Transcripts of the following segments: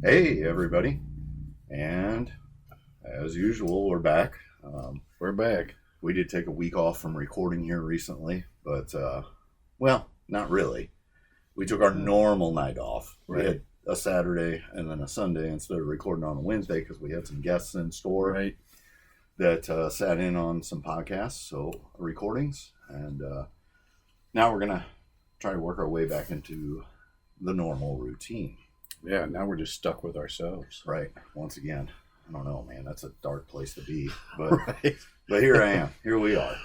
Hey, everybody. And as usual, we're back. We're back. We did take a week off from recording here recently, but, well, not really. We took our normal night off. Right. We had a Saturday and then a Sunday instead of recording on a Wednesday because we had some guests in store Right. that sat in on some podcasts, so recordings. And now we're going to try to work our way back into the normal routine. Yeah, now we're just stuck with ourselves. Right. Once again, I don't know, man. That's a dark place to be. But Right. but here I am. Here we are.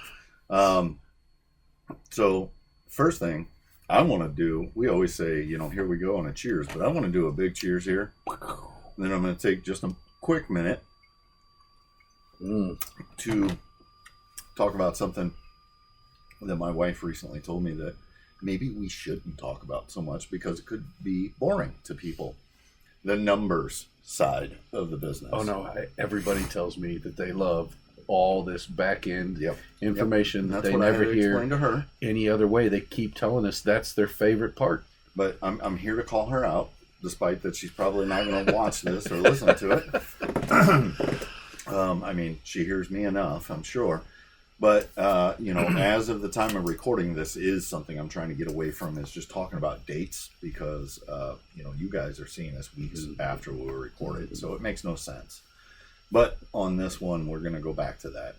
So first thing I want to do, we always say, here we go on a cheers, but I want to do a big cheers here. And then I'm going to take just a quick minute to talk about something that my wife recently told me that maybe we shouldn't talk about so much because it could be boring to people. The numbers side of the business. Oh, no. Everybody tells me that they love all this back end information that That's they what I never had to hear explain to her. any other way. They keep telling us that's their favorite part. But I'm here to call her out, despite that she's probably not going to watch this or listen to it. I mean, she hears me enough, I'm sure. But, as of the time of recording, this is something I'm trying to get away from, is just talking about dates because, you guys are seeing us weeks after we were recorded, so it makes no sense. But on this one, we're going to go back to that.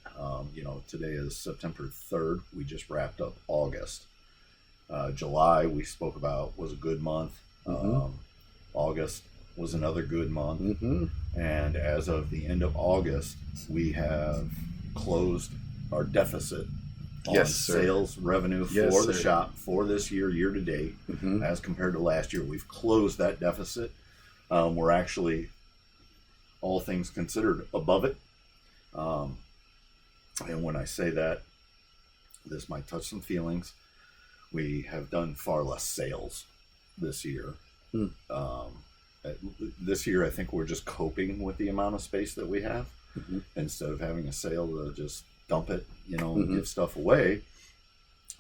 Today is September 3rd. We just wrapped up August. July, we spoke about, was a good month. August was another good month. And as of the end of August, we have closed our deficit on sales revenue for the shop for this year to date, as compared to last year. We've closed that deficit. We're actually, all things considered, above it. And when I say that, this might touch some feelings. We have done far less sales this year. This year, I think we're just coping with the amount of space that we have instead of having a sale to just dump it, and give stuff away.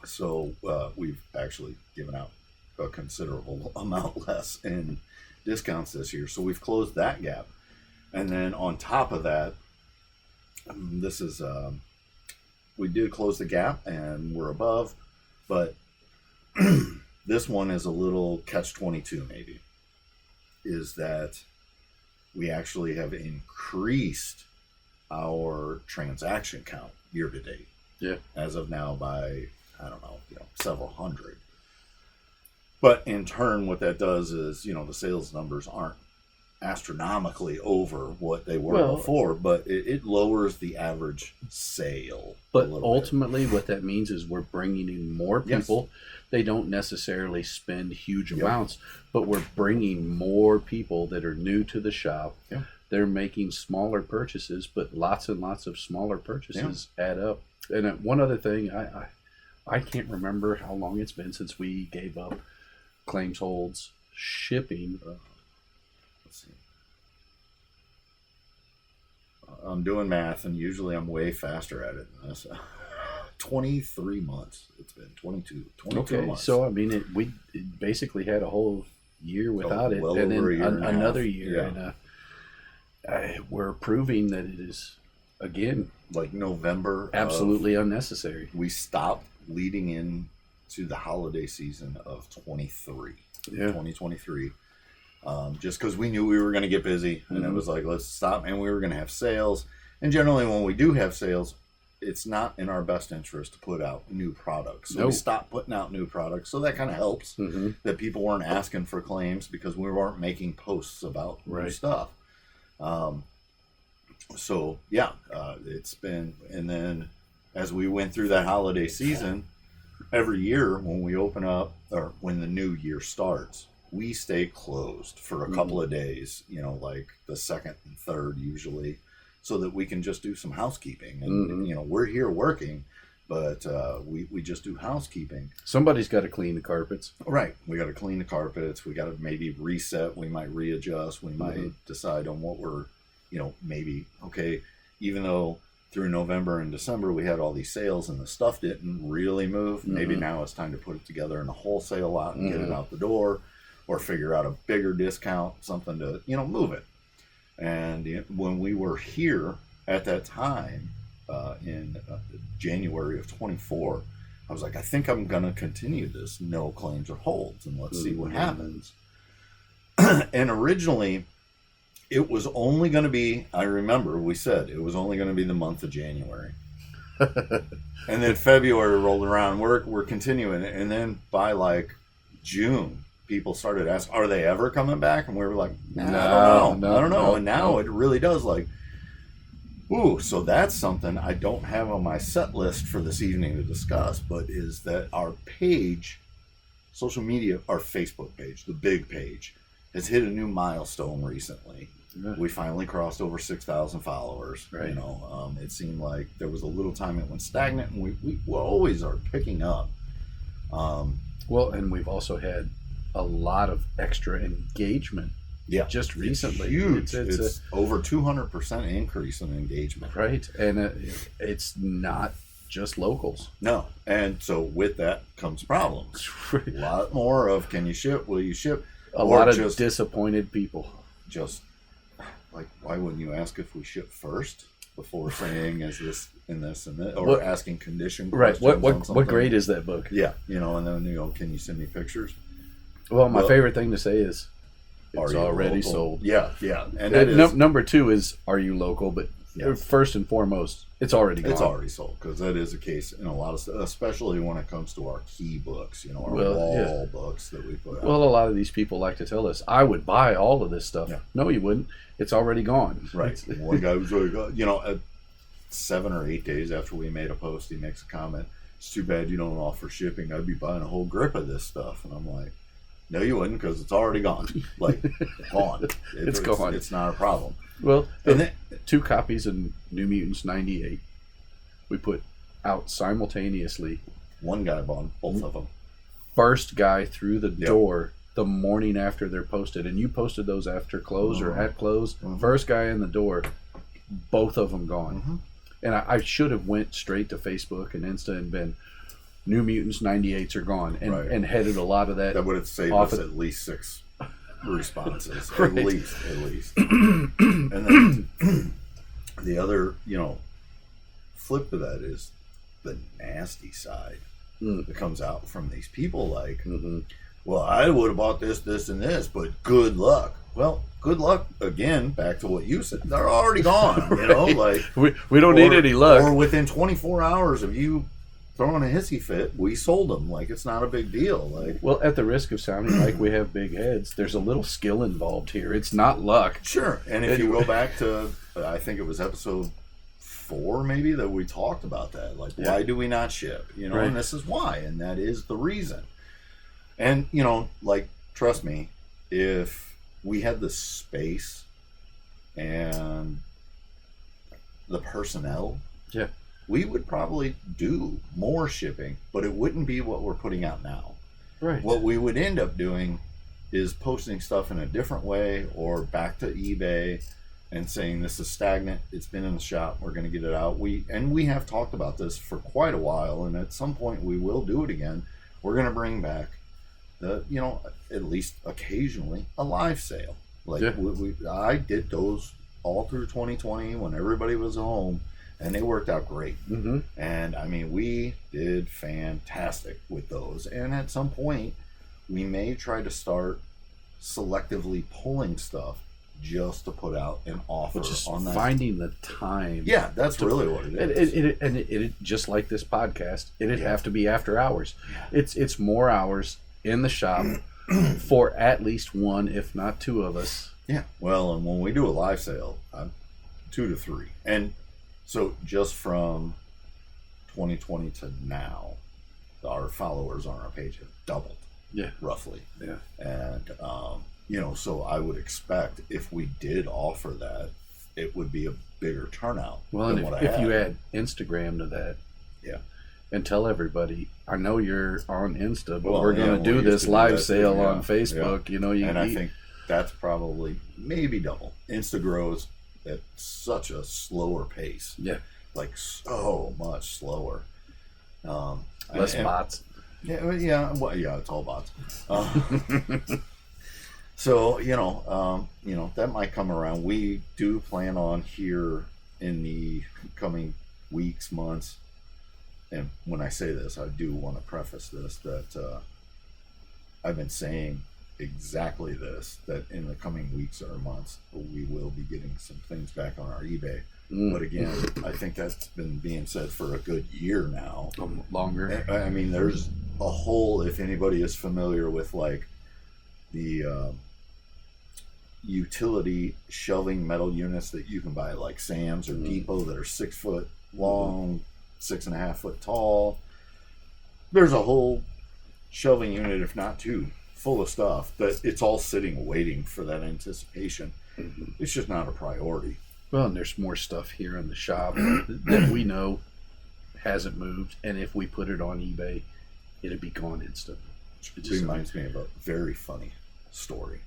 So we've actually given out a considerable amount less in discounts this year. So we've closed that gap. And then on top of that, this is, we did close the gap and we're above, but this one is a little catch-22 maybe, is that we actually have increased our transaction count year to date. Yeah. As of now by, I don't know, several hundred. But in turn, what that does is, the sales numbers aren't astronomically over what they were before, but it lowers the average sale. But ultimately, what that means is we're bringing in more people. Yes. They don't necessarily spend huge amounts, but we're bringing more people that are new to the shop. Yeah. They're making smaller purchases, but lots and lots of smaller purchases add up. And one other thing, I can't remember how long it's been since we gave up claims holds shipping. Let's see. I'm doing math, and usually I'm way faster at it than this. 23 months. It's been 22 months. So, I mean, we basically had a whole year without it, and then another year. And we're proving that it is, again, like November, absolutely unnecessary. We stopped leading in to the holiday season of 2023. Just because we knew we were going to get busy, and it was like, let's stop, and we were going to have sales. And generally, when we do have sales, it's not in our best interest to put out new products. So we stopped putting out new products. So that kind of helps that people weren't asking for claims because we weren't making posts about new stuff. It's been, and then as we went through that holiday season, every year when we open up, or when the new year starts, we stay closed for a couple of days, like the second and third usually, so that we can just do some housekeeping. And, we're here working, but we just do housekeeping. Somebody's got to clean the carpets. Right. We got to clean the carpets. We got to maybe reset. We might readjust. We might decide on what we're, maybe, okay, even though through November and December we had all these sales and the stuff didn't really move, maybe now it's time to put it together in a wholesale lot and get it out the door. or figure out a bigger discount, something to, move it. And when we were here at that time, in January of 24, I was like, I think I'm going to continue this no claims or holds, and let's see what happens. And originally, it was only going to be, I remember we said it was only going to be the month of January. And then February rolled around. We're continuing it. And then by like June, people started asking, are they ever coming back? And we were like, I don't know. And now it really does, like, ooh, so that's something I don't have on my set list for this evening to discuss, but is that our page, social media, our Facebook page, the big page, has hit a new milestone recently. Yeah. We finally crossed over 6,000 followers. Right. It seemed like there was a little time it went stagnant, and we always are picking up. Well, and we've also had a lot of extra engagement. Yeah, just recently. It's huge. It's over 200% increase in engagement. Right, and it's not just locals. No, and so with that comes problems. Right. A lot more of, can you ship? Will you ship? A lot of disappointed people. Just like, why wouldn't you ask if we ship first before saying is this and this and that, or asking condition questions? Right. What grade is that book? Yeah, and then can you send me pictures? Well, my favorite thing to say is, it's already sold. Yeah. And that is, number 2 is, are you local? But first and foremost, it's already gone. It's already sold, because that is the case in a lot of stuff, especially when it comes to our key books, our wall books that we put out. Well, a lot of these people like to tell us, I would buy all of this stuff. Yeah. No, you wouldn't. It's already gone. Right. One guy was like, 7 or 8 days after we made a post, he makes a comment, it's too bad you don't offer shipping. I'd be buying a whole grip of this stuff. And I'm like, no, you wouldn't, because it's already gone. Like, gone. It's gone. It's not a problem. Well, 2 copies of New Mutants 98 we put out simultaneously. One guy bought both of them. First guy through the door the morning after they're posted. And you posted those after close or at close. First guy in the door, both of them gone. And I should have went straight to Facebook and Insta and been, New Mutants 98s are gone, and headed a lot of that. That would have saved us at least 6 responses, at least. And then the other, flip of that is the nasty side that comes out from these people. Like, well, I would have bought this, and this, but good luck. Well, good luck again. Back to what you said, they're already gone. Like we don't need any luck. Or within 24 hours of you throwing a hissy fit, we sold them. Like, it's not a big deal. Like, well, at the risk of sounding like we have big heads, there's a little skill involved here. It's not luck. Sure. And if you go back to, I think it was episode 4 maybe, that we talked about that. Like, why do we not ship? And this is why, and that is the reason. And, like, trust me, if we had the space and the personnel, we would probably do more shipping, but it wouldn't be what we're putting out now. Right. What we would end up doing is posting stuff in a different way, or back to eBay and saying this is stagnant, it's been in the shop, we're going to get it out. We have talked about this for quite a while, and at some point we will do it again. We're going to bring back at least occasionally, a live sale. Like, I did those all through 2020 when everybody was home, and they worked out great. And I mean, we did fantastic with those. And at some point, we may try to start selectively pulling stuff just to put out an offer on that. Finding the time. Yeah, that's really what it is. It just like this podcast, it'd have to be after hours. It's more hours in the shop for at least one, if not 2 of us. Yeah. Well, and when we do a live sale, 2 to 3. And so just from 2020 to now, our followers on our page have doubled. Yeah. Roughly. Yeah. And, so I would expect if we did offer that, it would be a bigger turnout. Well, and if you add Instagram to that. Yeah. And tell everybody, I know you're on Insta, but we're going to do this live sale on Facebook. Yeah. I think that's probably maybe double. Insta grows at such a slower pace. Yeah. Like, so much slower. Less bots. Yeah. Well, yeah, it's all bots. So that might come around. We do plan on here in the coming weeks, months, and when I say this, I do want to preface this that I've been saying exactly this, that in the coming weeks or months we will be getting some things back on our eBay. But again, I think that's been being said for a good year now. Longer. I mean, there's a whole, if anybody is familiar with like the utility shelving metal units that you can buy at like Sam's or Depot that are 6 foot long, 6.5 foot tall. There's a whole shelving unit, if not two, full of stuff that it's all sitting waiting for that anticipation. It's just not a priority. Well, and there's more stuff here in the shop that we know hasn't moved, and if we put it on eBay, it'd be gone instant. It reminds me of a very funny story.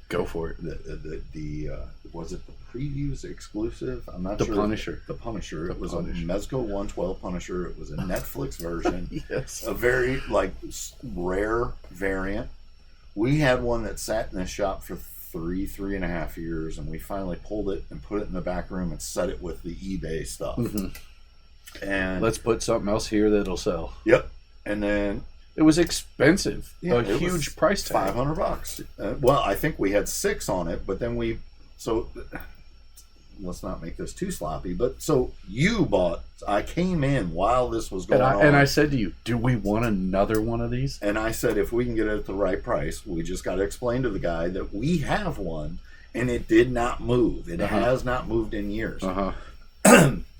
Go for it. Was it the previews exclusive? I'm not sure. Punisher. The Punisher. It was Punisher. a Mezco 112 Punisher. It was a Netflix version. Yes. A very rare variant. We had one that sat in the shop for 3.5 years, and we finally pulled it and put it in the back room and set it with the eBay stuff. And let's put something else here that'll sell. Yep. And then it was expensive. Yeah, a huge price tag. $500. Well, I think we had 6 on it, but then let's not make this too sloppy. But so you bought. I came in while this was going on, and I said to you, "Do we want another one of these?" And I said, if we can get it at the right price, we just got to explain to the guy that we have one, and it did not move. It has not moved in years.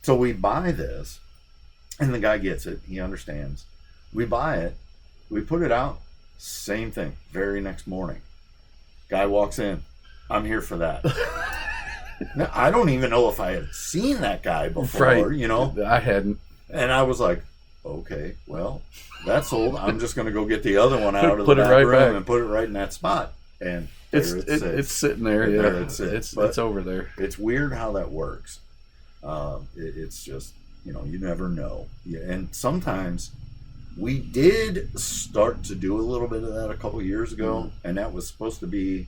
So we buy this, and the guy gets it. He understands. We buy it. We put it out. Same thing. Very next morning, guy walks in. I'm here for that. Now, I don't even know if I had seen that guy before, right. I hadn't. And I was like, okay, well, that's old. I'm just going to go get the other one out of put the it back right room back. and put it right in that spot. And it's sitting there. Yeah, there it sits. It's over there. It's weird how that works. It's just, you never know. Yeah, and sometimes we did start to do a little bit of that a couple years ago, and that was supposed to be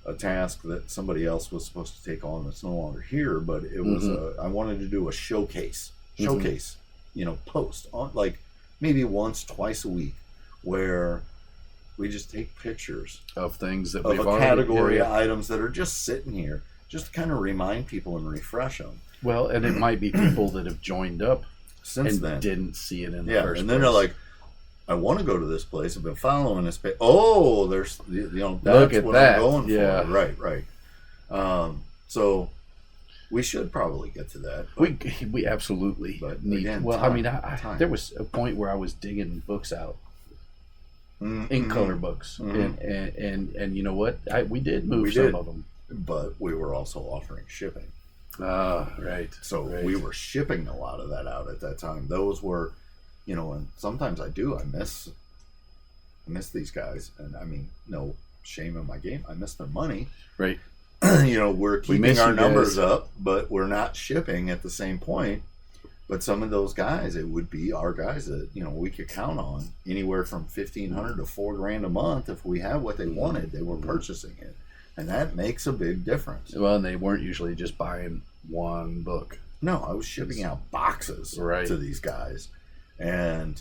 a task that somebody else was supposed to take on that's no longer here, but it was I wanted to do a showcase, post on like maybe once, twice a week, where we just take pictures of things that of a category of items that are just sitting here, just to kind of remind people and refresh them. Well, and it might be people that have joined up since and then didn't see it in the first and then place. they're like, I want to go to this place. I've been following this page. Oh, there's, that's look at what that. I'm going Yeah. for. Right. So we should probably get to that. We absolutely need. Again, well, time, I mean, there was a point where I was digging books out, in color books, and you know what? We did move some of them, but we were also offering shipping. Right. So we were shipping a lot of that out at that time. Those were. And sometimes I miss these guys, and I mean, no shame in my game. I miss their money. Right. We're keeping our numbers up, but we're not shipping at the same point. But some of those guys, it would be our guys that, we could count on anywhere from $1,500 to $4,000 a month. If we had what they wanted, they were purchasing it. And that makes a big difference. Well, and they weren't usually just buying one book. No, I was shipping out boxes to these guys. And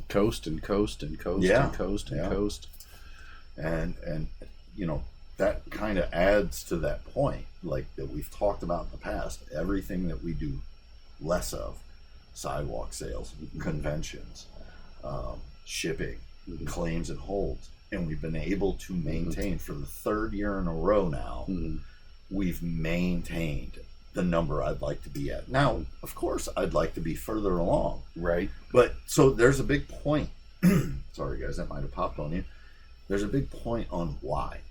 coast and coast and coast and coast and coast, and that kind of adds to that point, like that we've talked about in the past. Everything that we do less of: sidewalk sales, conventions, shipping, claims and holds, and we've been able to maintain for the 3rd year in a row now. We've maintained the number I'd like to be at. Now, of course, I'd like to be further along. Right. But so there's a big point. Sorry, guys, that might have popped on you. There's a big point on why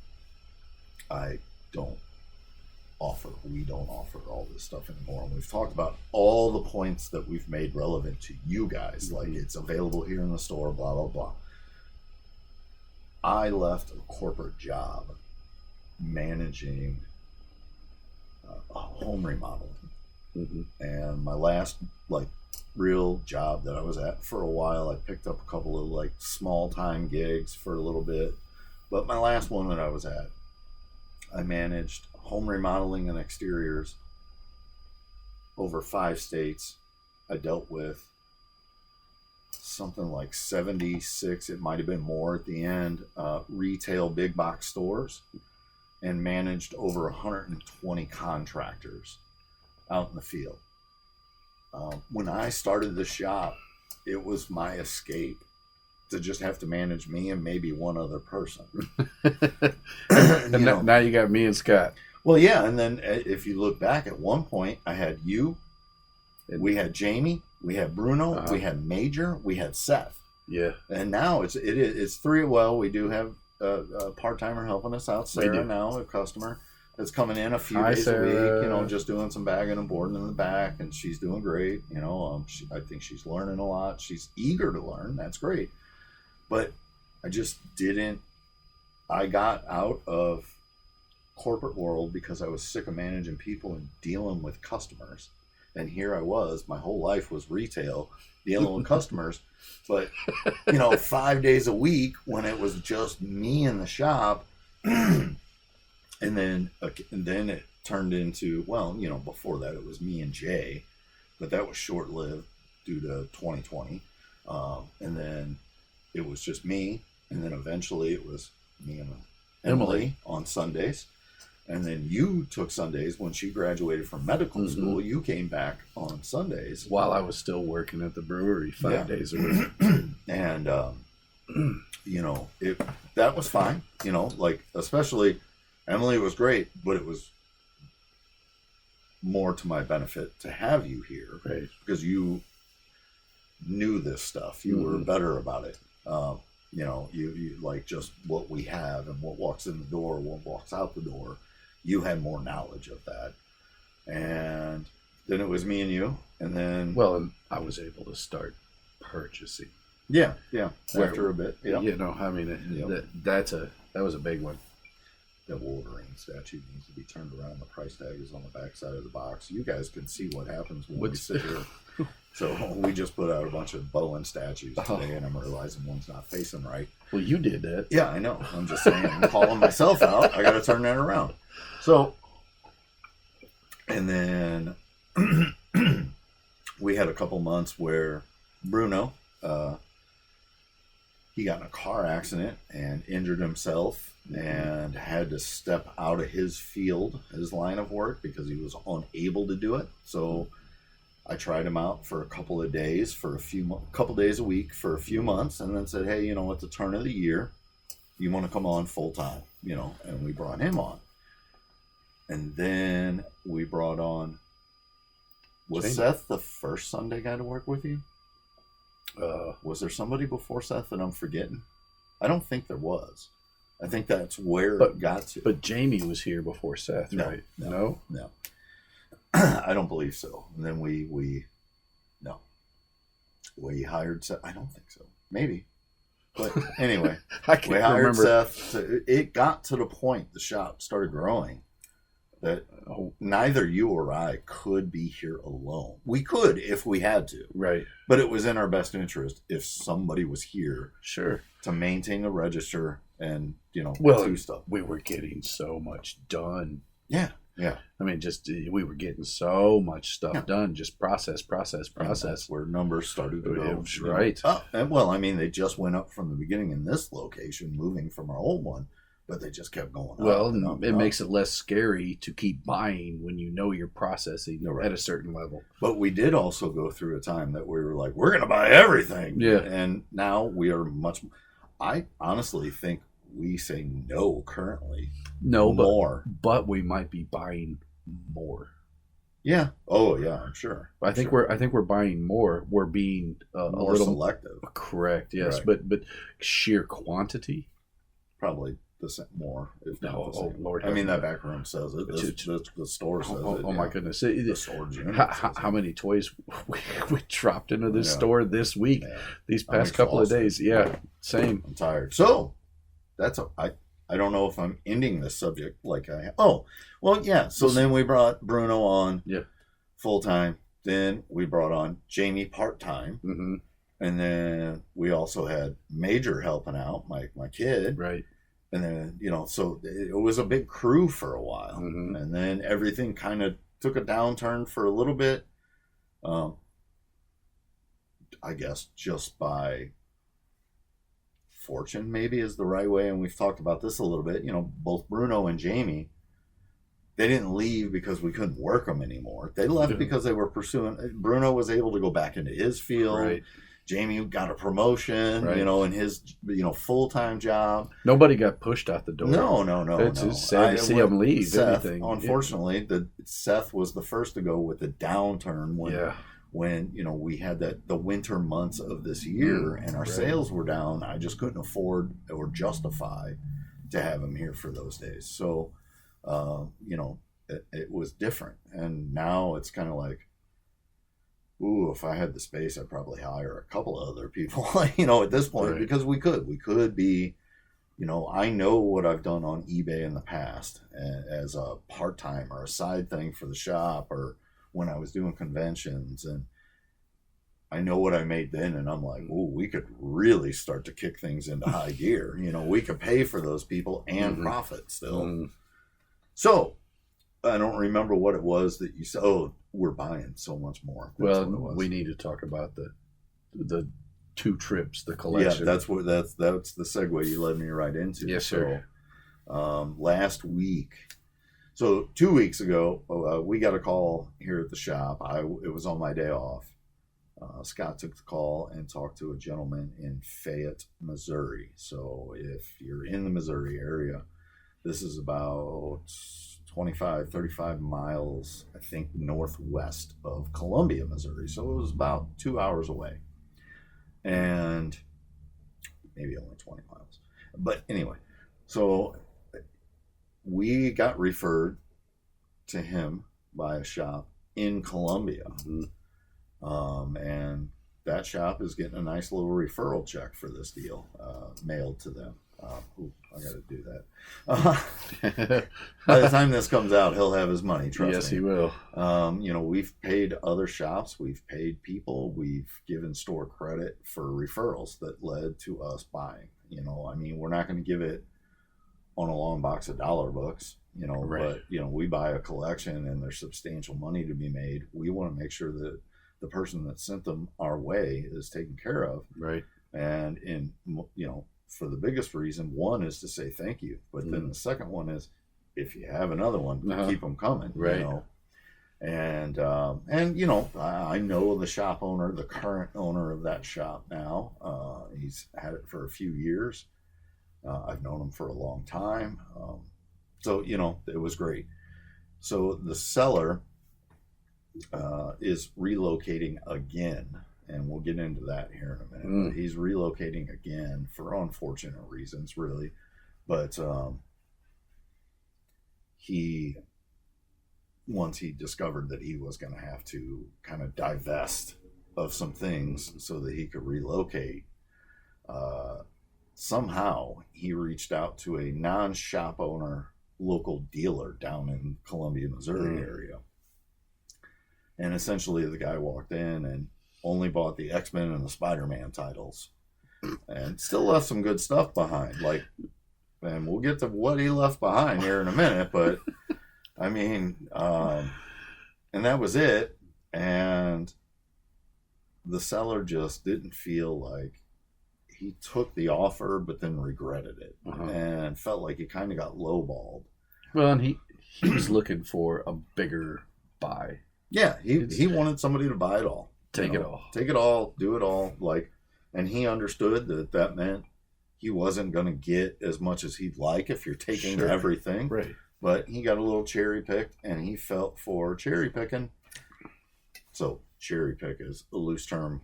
we don't offer all this stuff anymore. And we've talked about all the points that we've made relevant to you guys, like it's available here in the store, blah, blah, blah. I left a corporate job managing a home remodel, and my last real job that I was at for a while, I picked up a couple of small time gigs for a little bit, But my last one that I was at, I managed home remodeling and exteriors over 5 states. I dealt with something like 76, it might have been more at the end, retail big box stores, and managed over 120 contractors out in the field. When I started the shop, it was my escape to just have to manage me and maybe one other person. And now you got me and Scott. Well, yeah, and then if you look back, at one point, I had you, we had Jamie, we had Bruno, we had Major, we had Seth. Yeah. And now it's 3. Well, we do have a part-timer helping us out, Sarah, now, a customer that's coming in a few days a week, you know, just doing some bagging and boarding in the back, and she's doing great. You know, I think she's learning a lot. She's eager to learn. That's great. But I just didn't. I got out of corporate world because I was sick of managing people and dealing with customers. And here I was. My whole life was retail, dealing with customers. But, you know, 5 days a week when it was just me in the shop. And then it turned into, well, you know, before that it was me and Jay. But that was short-lived due to 2020. And then it was just me. And then eventually it was me and Emily on Sundays. And then you took Sundays when she graduated from medical school. You came back on Sundays. While I was still working at the brewery 5 days a week. And, you know, that was fine. You know, like, especially Emily was great, but it was more to my benefit to have you here. Right. Because you knew this stuff. You were better about it. You know, you like just what we have and what walks in the door, what walks out the door. You had more knowledge of that. And then it was me and you. And then... Well, and I was able to start purchasing. Yeah. After a bit. Yeah. You know, I mean, that was a big one. The Wolverine statue needs to be turned around. The price tag is on the back side of the box. You guys can see what happens when we sit here. So we just put out a bunch of Bowen statues today, and I'm realizing one's not facing right. Well, you did that. Yeah, I know. I'm just saying, I'm calling myself out. I got to turn that around. So, and then we had a couple months where Bruno, he got in a car accident and injured himself and had to step out of his field, his line of work, because he was unable to do it. So I tried him out for a couple of days, for couple days a week for a few months, and then said, hey, you know, at the turn of the year, you want to come on full time, you know, and we brought him on. And then we brought on, was Seth the first Sunday guy to work with you? Was there somebody before Seth that I'm forgetting? I don't think there was. I think that's where it got to. But Jamie was here before Seth, right? No. I don't believe so. And then we hired Seth. I don't think so. Maybe. But anyway, we hired Seth. It got to the point the shop started growing that neither you or I could be here alone. We could if we had to. Right. But it was in our best interest if somebody was here. Sure. To maintain the register and, you know, do stuff. We were getting so much done. Yeah. I mean, we were getting so much stuff done. Just process. And that's where numbers started to go. Right. And well, I mean, they just went up from the beginning in this location, moving from our old one. But they just kept going up. Well, it makes it less scary to keep buying when you know you're processing at a certain level. But we did also go through a time that we were like, we're going to buy everything. Yeah. And now we are I honestly think we say no currently. No, more. But we might be buying more. Yeah. Oh, yeah, I'm sure. I think we're buying more. We're being more a little selective. Correct. Yes. Right. But sheer quantity. Probably more, if not the same. Lord, I mean, that back room says it. The store says it. Oh my goodness! The storage unit. How many toys we dropped into this store this week? Yeah. These past couple of days. Yeah, same. I'm tired. So I don't know if I'm ending this subject like I. Oh, well, yeah. So then we brought Bruno on. Yeah. Full time. Then we brought on Jamie part time. Mm-hmm. And then we also had Major helping out, my kid. Right. And then, so it was a big crew for a while. Mm-hmm. And then everything kind of took a downturn for a little bit. I guess just by fortune, maybe is the right way. And we've talked about this a little bit. Both Bruno and Jamie, they didn't leave because we couldn't work them anymore. They left because they were pursuing. Bruno was able to go back into his field. Right. Jamie got a promotion, in his, full-time job. Nobody got pushed out the door. No. It's just sad to see them leave. Seth, anything. unfortunately, Seth was the first to go with the downturn when we had the winter months of this year and our sales were down. I just couldn't afford or justify to have him here for those days. So, it was different. And now it's kind of like, ooh, if I had the space, I'd probably hire a couple of other people, at this point, because we could be, I know what I've done on eBay in the past as a part-time or a side thing for the shop, or when I was doing conventions, and I know what I made then, and I'm like, ooh, we could really start to kick things into high gear. We could pay for those people and profit still. So I don't remember what it was that you said. Oh, we're buying so much more. Well, we need to talk about the 2 trips, the collection. Yeah, that's the segue you led me right into. Yes, sir. So, last week, so 2 weeks ago, we got a call here at the shop. It was on my day off. Scott took the call and talked to a gentleman in Fayette, Missouri. So if you're in the Missouri area, this is about 25, 35 miles, I think, northwest of Columbia, Missouri. So it was about 2 hours away. And maybe only 20 miles. But anyway, so we got referred to him by a shop in Columbia. And that shop is getting a nice little referral check for this deal mailed to them. I got to do that. By the time this comes out, he'll have his money. Trust me. Yes, he will. We've paid other shops, we've paid people, we've given store credit for referrals that led to us buying. We're not going to give it on a long box of dollar books, but we buy a collection and there's substantial money to be made. We want to make sure that the person that sent them our way is taken care of. Right. And for the biggest reason, one is to say thank you, but then the second one is, if you have another one, keep them coming. Right. And I know the shop owner, the current owner of that shop now. He's had it for a few years. I've known him for a long time. So it was great. So the seller is relocating again. And we'll get into that here in a minute. But he's relocating again for unfortunate reasons, really. But once he discovered that he was going to have to kind of divest of some things so that he could relocate, somehow he reached out to a non-shop owner local dealer down in Columbia, Missouri area. And essentially the guy walked in and only bought the X-Men and the Spider-Man titles, and still left some good stuff behind. And we'll get to what he left behind here in a minute, but and that was it. And the seller just didn't feel like he took the offer, but then regretted it and felt like he kind of got lowballed. Well, and he was looking for a bigger buy. Yeah, he wanted somebody to buy it all. Take it all. Take it all, do it all. And he understood that meant he wasn't going to get as much as he'd like if you're taking everything. Right. But he got a little cherry picked, and he felt for cherry picking. So cherry pick is a loose term,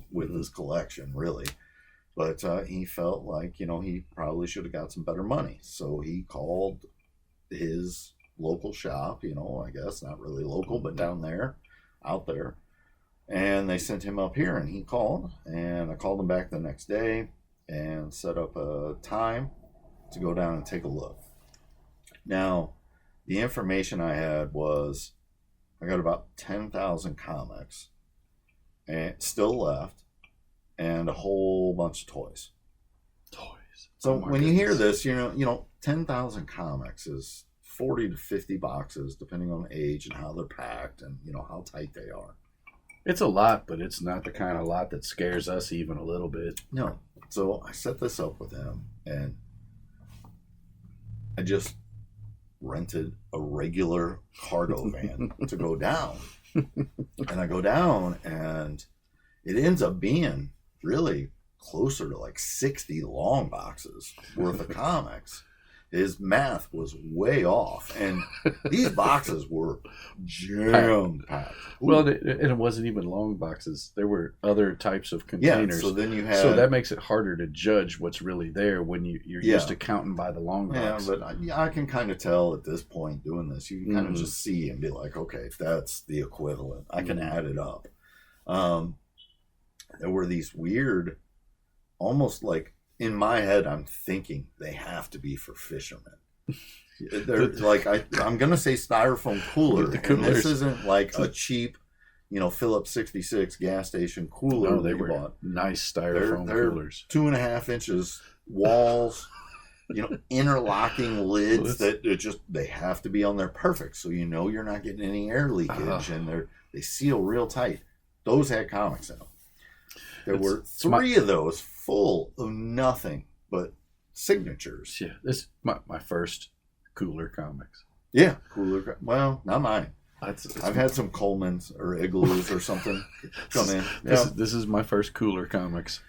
with his collection, really. But he felt like, he probably should have got some better money. So he called his local shop, I guess not really local, but out there. And they sent him up here, and he called, and I called him back the next day and set up a time to go down and take a look. Now, the information I had was I got about 10,000 comics and still left, and a whole bunch of toys. So Oh my when you hear goodness. this, 10,000 comics is 40 to 50 boxes, depending on age and how they're packed and, how tight they are. It's a lot, but it's not the kind of lot that scares us even a little bit. No. So I set this up with him, and I just rented a regular cargo van to go down. And I go down, and it ends up being really closer to like 60 long boxes worth of comics. His math was way off, and these boxes were jam packed. Well, and it wasn't even long boxes. There were other types of containers. So then you had. So that makes it harder to judge what's really there when you're used to counting by the long box. Yeah, but I can kind of tell at this point doing this. You can kind of just see and be like, okay, that's the equivalent. I can add it up. There were these weird, almost like, in my head, I'm thinking they have to be for fishermen. They're like, I'm going to say styrofoam cooler. And this isn't like a cheap, Phillips 66 gas station cooler. No, they were bought. Nice styrofoam coolers. 2.5 inches walls, interlocking lids that they have to be on there perfect. So you're not getting any air leakage, and they seal real tight. Those had comics in them. There were 3 of those full of nothing but signatures. Yeah, this is my first cooler comics. Yeah, cooler. Well, not mine. It's I've had some Coleman's or Igloos or something come in. This is my first cooler comics.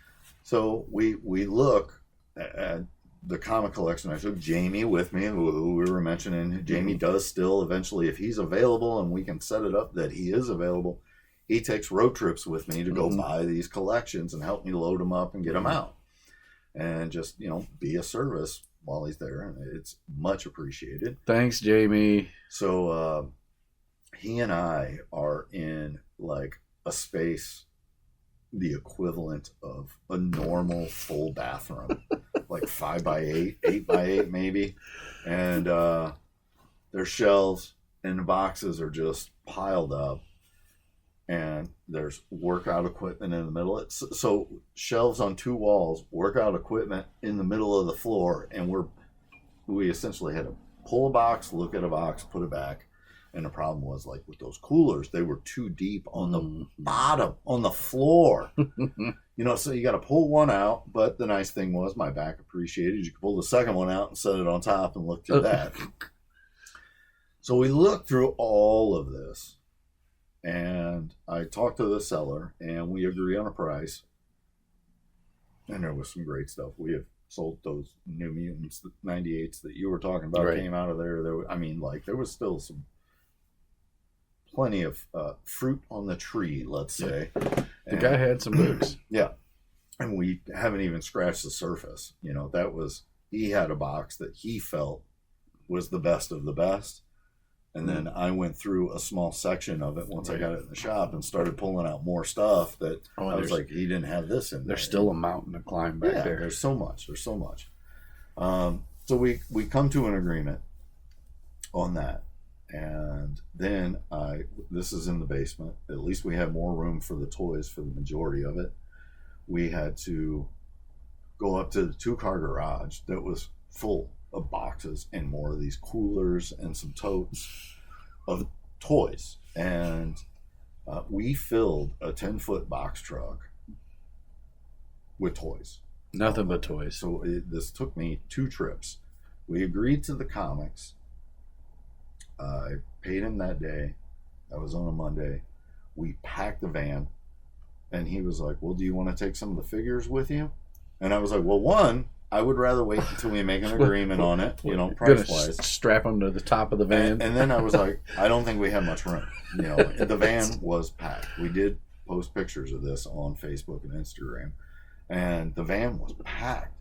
So we look at the comic collection. I took Jamie with me, who we were mentioning. Jamie does still eventually, if he's available and we can set it up that he is available, he takes road trips with me to go buy these collections and help me load them up and get them out. And just, be a service while he's there. And it's much appreciated. Thanks, Jamie. So he and I are in like a space, the equivalent of a normal full bathroom, like 5x8, 8x8 maybe. And there's shelves and the boxes are just piled up. And there's workout equipment in the middle. So shelves on 2 walls, workout equipment in the middle of the floor, and we essentially had to pull a box, look at a box, put it back. And the problem was, like with those coolers, they were too deep on the bottom, on the floor. So you got to pull one out. But the nice thing was, my back appreciated. You could pull the second one out and set it on top and look through that. So we looked through all of this. And I talked to the seller, and we agree on a price. And there was some great stuff. We have sold those New Mutants 98s that you were talking about came out of there. There was still some plenty of fruit on the tree, let's say. The guy had some books. Yeah. And we haven't even scratched the surface. He had a box that he felt was the best of the best. And then I went through a small section of it once I got it in the shop and started pulling out more stuff that I was like, he didn't have this in there. There's still a mountain to climb back there. There's so much. So we come to an agreement on that. And then this is in the basement. At least we had more room for the toys for the majority of it. We had to go up to the 2-car garage that was full of boxes and more of these coolers and some totes of toys. And we filled a 10-foot box truck with toys. Nothing but toys. So this took me 2 trips. We agreed to the comics. I paid him that day. That was on a Monday. We packed the van. And he was like, well, do you want to take some of the figures with you? And I was like, well, one, I would rather wait until we make an agreement on it, price-wise. Strap them to the top of the van. And then I was like, I don't think we have much room. The van was packed. We did post pictures of this on Facebook and Instagram. And the van was packed.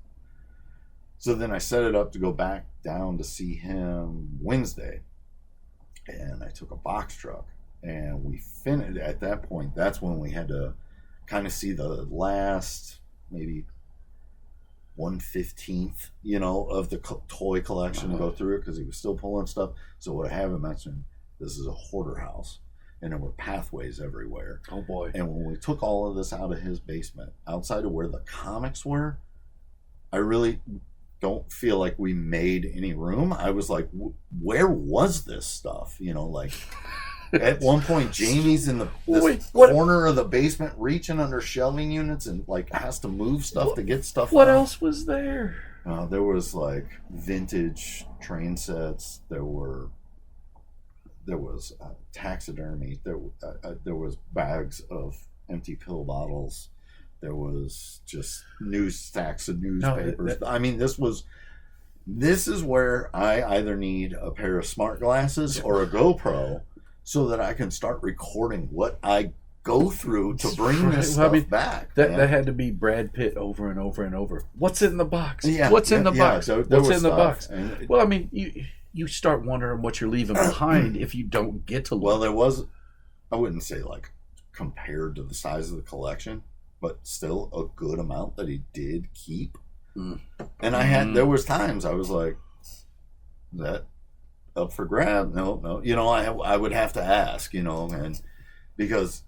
So then I set it up to go back down to see him Wednesday. And I took a box truck. And we finished, at that point, that's when we had to kind of see the last, maybe 1/15th, of the toy collection to go through it because he was still pulling stuff. So what I haven't mentioned, this is a hoarder house, and there were pathways everywhere. Oh boy! And when we took all of this out of his basement, outside of where the comics were, I really don't feel like we made any room. I was like, where was this stuff? You know, like at one point, Jamie's in this corner of the basement reaching under shelving units and like has to move stuff to get stuff What out. else was there? There was like vintage train sets. There was taxidermy. There was bags of empty pill bottles. There was just stacks of newspapers. I mean, this is where I either need a pair of smart glasses or a GoPro so that I can start recording what I go through to bring this stuff back. That had to be Brad Pitt over and over and over. What's in the box? Yeah, What's in the box? What's in the box? Well, I mean, you start wondering what you're leaving behind if you don't get to look. Well, there was, I wouldn't say like compared to the size of the collection, but still a good amount that he did keep. And there was times I was like, is that up for grab? No. You know, I would have to ask, you know, and because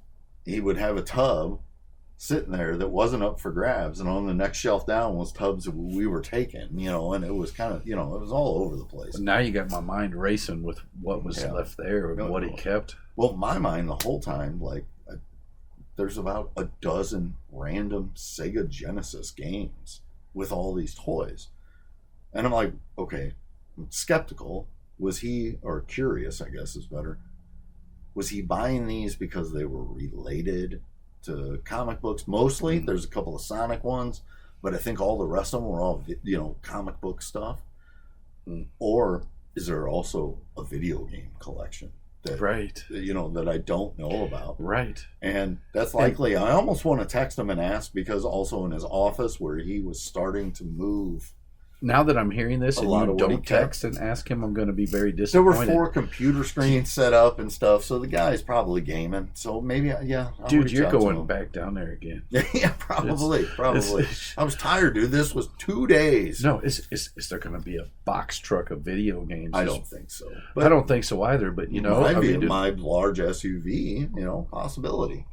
he would have a tub sitting there that wasn't up for grabs, and on the next shelf down was tubs that we were taking, you know, and it was kind of, you know, it was all over the place. Now you got my mind racing with what was left there and what he kept. Well, my mind the whole time, like, there's about a dozen random Sega Genesis games with all these toys. And I'm like, okay, I'm skeptical. Was he, or curious, I guess is better, was he buying these because they were related to comic books mostly? There's a couple of Sonic ones, but I think all the rest of them were all, you know, comic book stuff. Or is there also a video game collection that, you know, that I don't know about? Right. And that's likely. I almost want to text him and ask, because also in his office where he was starting to move. Now that I'm hearing this and you don't text and ask him, I'm going to be very There disappointed. were 4 computer screens set up and stuff, so the guy's probably gaming. So maybe, I'll dude, reach you're out to going him. back down there again. Yeah, probably. I was tired, dude. This was 2 days. No, is there going to be a box truck of video games? I don't think so. I don't think so either, but, you know. Might be my large SUV, you know, possibility.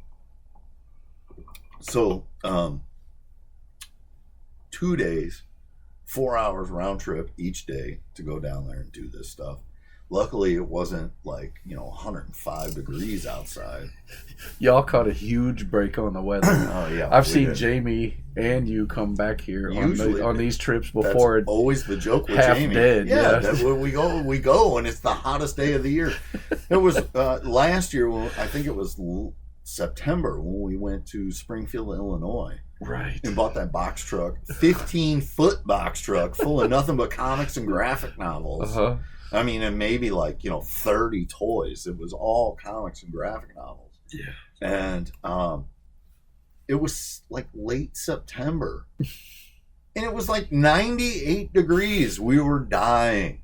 So, 2 days, 4 hours round trip each day to go down there and do this stuff. Luckily, it wasn't like, you know, 105 degrees outside. Y'all caught a huge break on the weather. Oh, yeah. I've seen Jamie and you come back here on these trips before. That's always the joke with half Jamie. Dead, yeah. That's where we go, and it's the hottest day of the year. It was last year, I think it was September, when we went to Springfield, Illinois. Right. And bought that box truck, 15-foot box truck full of nothing but comics and graphic novels. I mean, and maybe like, you know, 30 toys. It was all comics and graphic novels. Yeah. And it was like late September. And it was like 98 degrees. We were dying.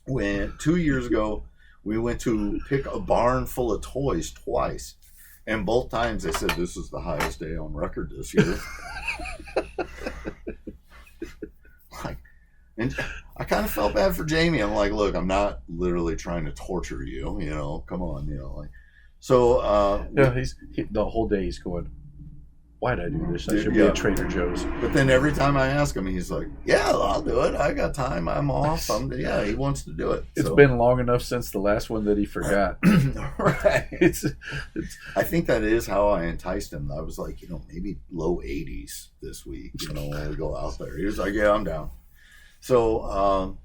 When 2 years ago, we went to pick a barn full of toys twice. And both times they said, this is the highest day on record this year. And I kind of felt bad for Jamie. I'm like, look, I'm not literally trying to torture you, you know, come on, you know. Like, so the whole day he's going, why'd I do this? I should be at Trader Joe's. But then every time I ask him, he's like, yeah, I'll do it. I got time. I'm off. He wants to do it. It's been long enough since the last one that he forgot. Right. I think that is how I enticed him. I was like, you know, maybe low 80s this week, you know, when we go out there. He was like, yeah, I'm down. So,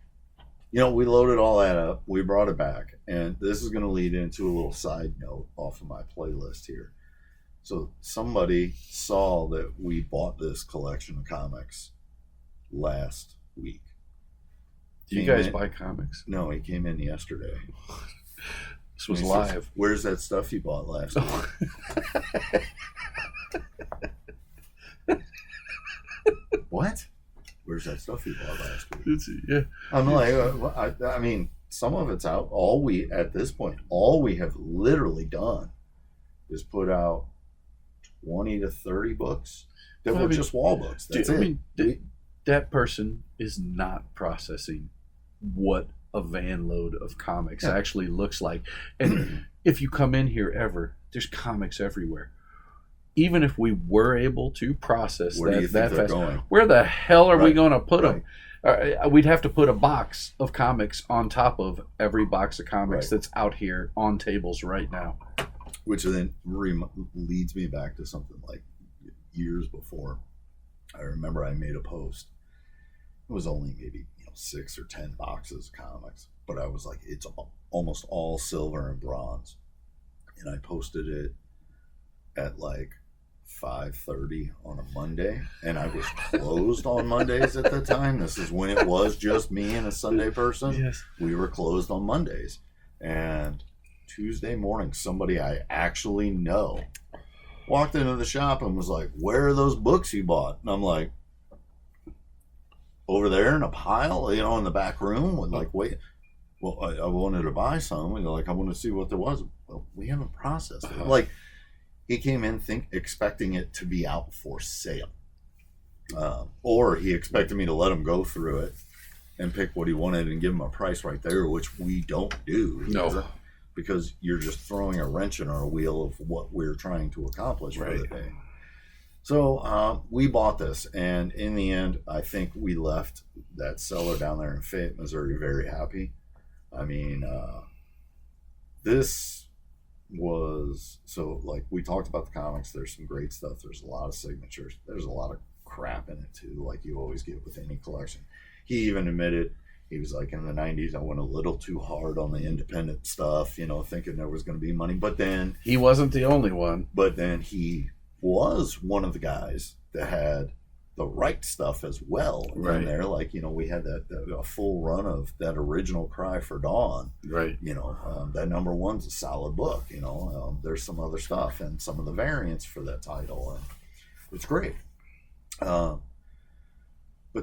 you know, we loaded all that up. We brought it back. And this is going to lead into a little side note off of my playlist here. So somebody saw that we bought this collection of comics last week. Do you guys buy comics? No, he came in yesterday. This was live. Says, where's that stuff you bought last week? What? Where's that stuff you bought last week? Yeah. I'm like, I mean, some of it's out. At this point, all we have literally done is put out 20 to 30 books that were just wall books. That's it. I mean, that person is not processing what a van load of comics actually looks like. And if you come in here ever, there's comics everywhere. even if we were able to process Where do you think that they're fast, going? where the hell are we Right. going to put Right. them? We'd have to put a box of comics on top of every box of comics Right. that's out here on tables right now. Which then leads me back to something like years before. I remember I made a post. It was only maybe 6 or 10 boxes of comics, but I was like, it's almost all silver and bronze, and I posted it at like 5:30 on a Monday, and I was closed on Mondays at the time. This is when it was just me and a Sunday person. Yes. We were closed on Mondays, and Tuesday morning, somebody I actually know walked into the shop and was like, "Where are those books you bought?" And I'm like, "Over there in a pile, in the back room." And like, wait, well, I wanted to buy some, and like, I want to see what there was. Well, we haven't processed it. Like, he came in expecting it to be out for sale, or he expected me to let him go through it and pick what he wanted and give him a price right there, which we don't do. No. Because you're just throwing a wrench in our wheel of what we're trying to accomplish for the Right. day. So we bought this, and in the end, I think we left that seller down there in Fayette, Missouri, very happy. I mean, this was, so like we talked about the comics, there's some great stuff, there's a lot of signatures, there's a lot of crap in it too, like you always get with any collection. He even admitted, he was like, in the 90s, I went a little too hard on the independent stuff, thinking there was going to be money. But then He wasn't the only one. But then he was one of the guys that had the right stuff as well Right. in there. Like, we had a full run of that original Cry for Dawn. Right. That number one's a solid book. There's some other stuff and some of the variants for that title. And it's great. But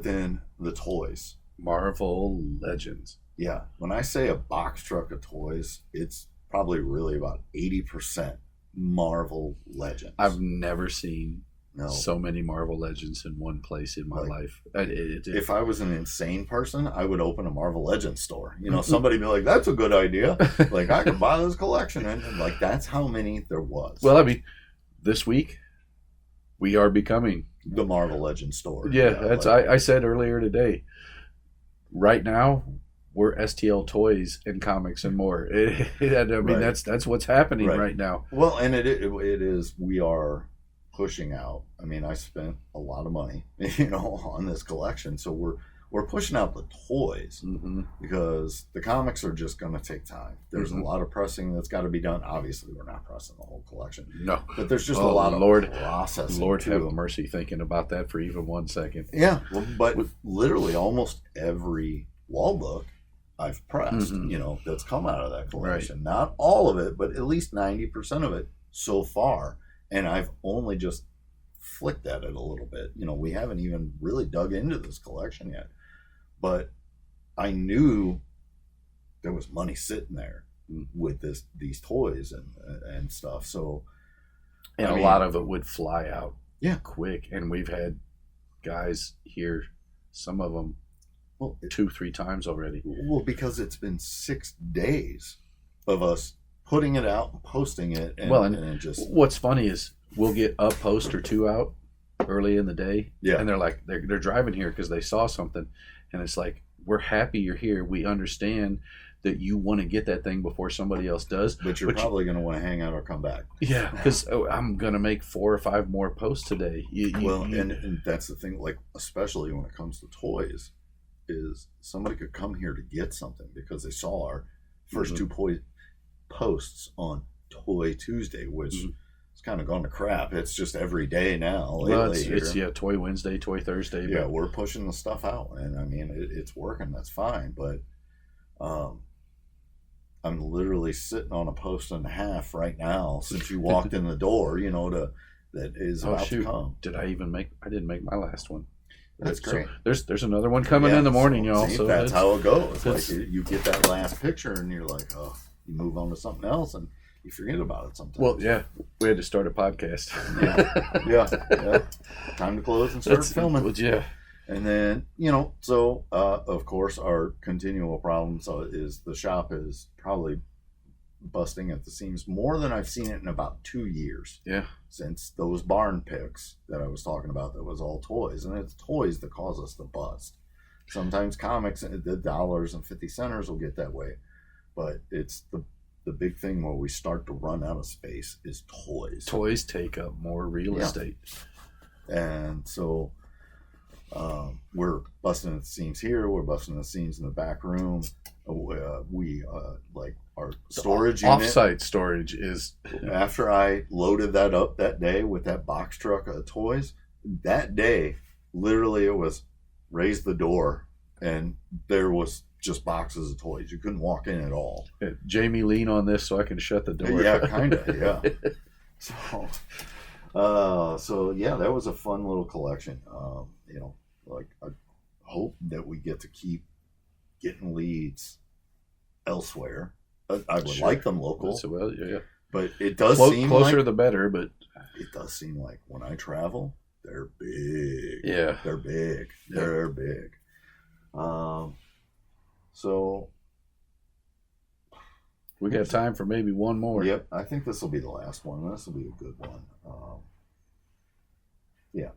then the toys. Marvel Legends. Yeah, when I say a box truck of toys, it's probably really about 80% Marvel Legends. I've never seen No. so many Marvel Legends in one place in my Like, life. If I was an insane person, I would open a Marvel Legends store. Somebody be like, "That's a good idea. Like, I could buy this collection," and like that's how many there was. Well, I mean, this week we are becoming. The Marvel Legends store. Yeah, that's I said earlier today. Right now, we're STL toys and comics and more. I mean, Right. that's what's happening Right. right now. Well, and it is. We are pushing out. I mean, I spent a lot of money, on this collection, so we're pushing out the toys Mm-hmm. because the comics are just going to take time. There's Mhm. a lot of pressing that's got to be done. Obviously, we're not pressing the whole collection, No, but there's just a Oh, lot of Lord. processing. Lord to have them. mercy, thinking about that for even 1 second. Yeah, well, but literally almost every wall book I've pressed, Mhm. that's come out of that collection. Not all of it, but at least 90% of it so far. And I've only just flicked at it a little bit. We haven't even really dug into this collection yet. But I knew there was money sitting there with these toys and stuff. So, And I a mean, lot of it would fly out Yeah. quick. And we've had guys here, some of them well, 2-3 times already. Well, because it's been 6 days of us putting it out and posting it, and just What's funny is we'll get a post or two out early in the day, and they're like they're driving here because they saw something, and it's like, we're happy you're here. We understand that you want to get that thing before somebody else does, but you're probably going to want to hang out or come back. Yeah, because I'm gonna make 4 or 5 more posts today. And that's the thing, like especially when it comes to toys, is somebody could come here to get something because they saw our first 2 posts on Toy Tuesday, which it's kind of gone to crap. It's just every day now. Well, it's Toy Wednesday, Toy Thursday. Yeah, we're pushing the stuff out, and I mean it's working. That's fine, but I'm literally sitting on a post and a half right now since you walked in the door. That is about to come. I didn't make my last one. That's great. So there's another one coming in the morning, y'all. See, so that's how it goes. Like you get that last picture, and you're like, oh, you move on to something else, and you forget about it sometimes. Well, yeah, we had to start a podcast. yeah. Time to close and start filming. Yeah. And then, so of course, our continual problem is the shop is probably busting at the seams more than I've seen it in about 2 years. Yeah. Since those barn picks that I was talking about, that was all toys, and it's toys that cause us to bust. Sometimes comics, the dollars and 50 centers will get that way, but it's the big thing where we start to run out of space is toys. Toys take up more real estate. And so we're busting at the seams here. We're busting the seams in the back room. We like our storage unit. Off-site storage is... After I loaded that up that day with that box truck of toys, that day, literally it was raise the door and there was just boxes of toys. You couldn't walk in at all. Jamie, lean on this so I can shut the door. Yeah, kind of, yeah. So yeah, that was a fun little collection. You know, like I hope that we get to keep getting leads elsewhere. I would like them local. Well, yeah. But it does seem closer like, the better, but it does seem like when I travel, they're big. Yeah. They're big. Yeah. They're big. So we got time for maybe one more. Yep. I think this will be the last one. This will be a good one. Yeah.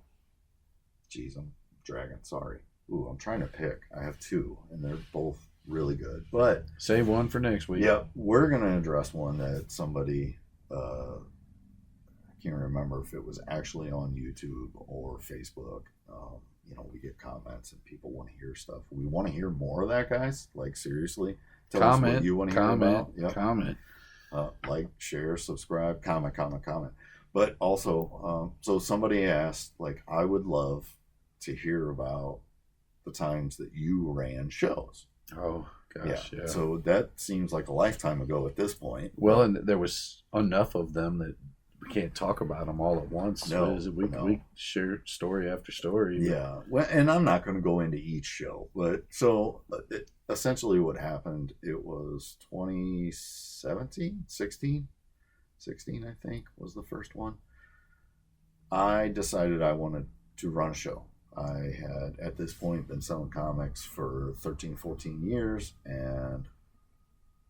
Geez, I'm dragging. Sorry. Ooh, I'm trying to pick. I have two, and they're both really good. But save one for next week. Yeah, we're gonna address one that somebody I can't remember if it was actually on YouTube or Facebook. You know, we get comments and people want to hear stuff. We want to hear more of that, guys. Like, seriously, tell us what you want to hear about. Yep. Comment. Like, share, subscribe, comment. But also, so somebody asked, like, I would love to hear about the times that you ran shows. Oh gosh, yeah. So that seems like a lifetime ago at this point. Well, and there was enough of them that we can't talk about them all at once. No, we share story after story. Yeah, well, and I'm not going to go into each show, but so essentially what happened, it was 2017, 16, I think was the first one. I decided I wanted to run a show. I had, at this point, been selling comics for 13, 14 years, and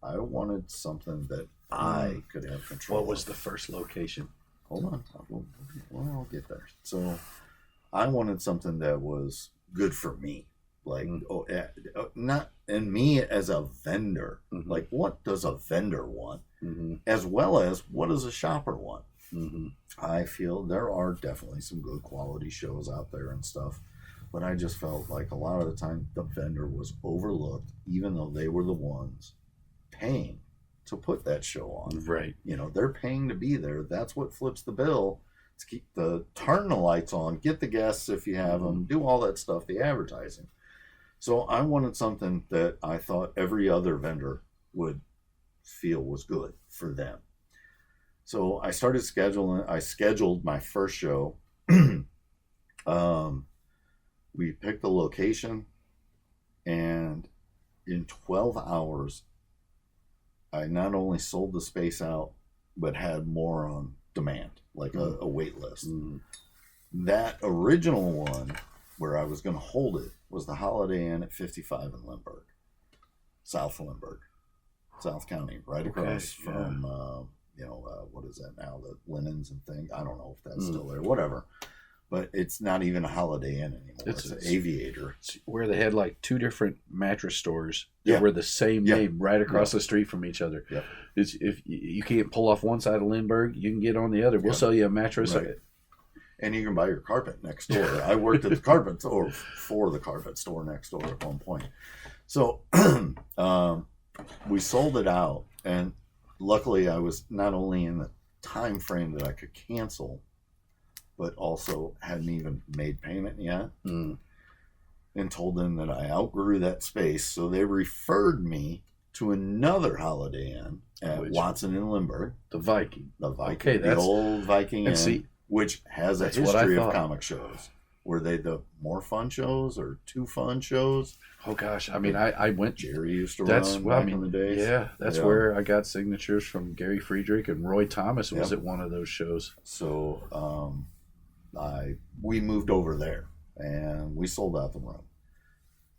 I wanted something that I could have control What was the first location? Hold on. I'll get there. So I wanted something that was good for me. Like, not, and me as a vendor. Mm-hmm. Like, what does a vendor want? Mm-hmm. As well as, what does a shopper want? Mm-hmm. I feel there are definitely some good quality shows out there and stuff, but I just felt like a lot of the time the vendor was overlooked, even though they were the ones paying to put that show on. Right. You know, they're paying to be there. That's what flips the bill. To turn the lights on, get the guests if you have them, do all that stuff, the advertising. So I wanted something that I thought every other vendor would feel was good for them. So I started scheduling. I scheduled my first show. We picked the location, and in 12 hours, I not only sold the space out, but had more on demand, like a wait list. That original one, where I was going to hold it, was the Holiday Inn at 55 in Lindbergh, South Lindbergh, South County, right across from... what is that now? The linens and things. I don't know if that's still there. Whatever. But it's not even a Holiday Inn anymore. It's an Aviator. It's where they had like two different mattress stores that were the same name right across the street from each other. Yeah. It's, if you can't pull off one side of Lindbergh, you can get on the other. We'll sell you a mattress. Right. And you can buy your carpet next door. I worked at the carpet store for the carpet store next door at one point. So we sold it out, and luckily I was not only in the time frame that I could cancel, but also hadn't even made payment yet, and told them that I outgrew that space. So they referred me to another Holiday Inn at Watson and Lindbergh. The Viking. Okay, the old Viking Inn, which has a history of comic shows. Were they the more fun shows or too fun shows? Oh gosh, I mean, I went. Jerry used to run back in the days. Yeah, that's where I got signatures from Gary Friedrich, and Roy Thomas was at one of those shows. So we moved over there, and we sold out the room.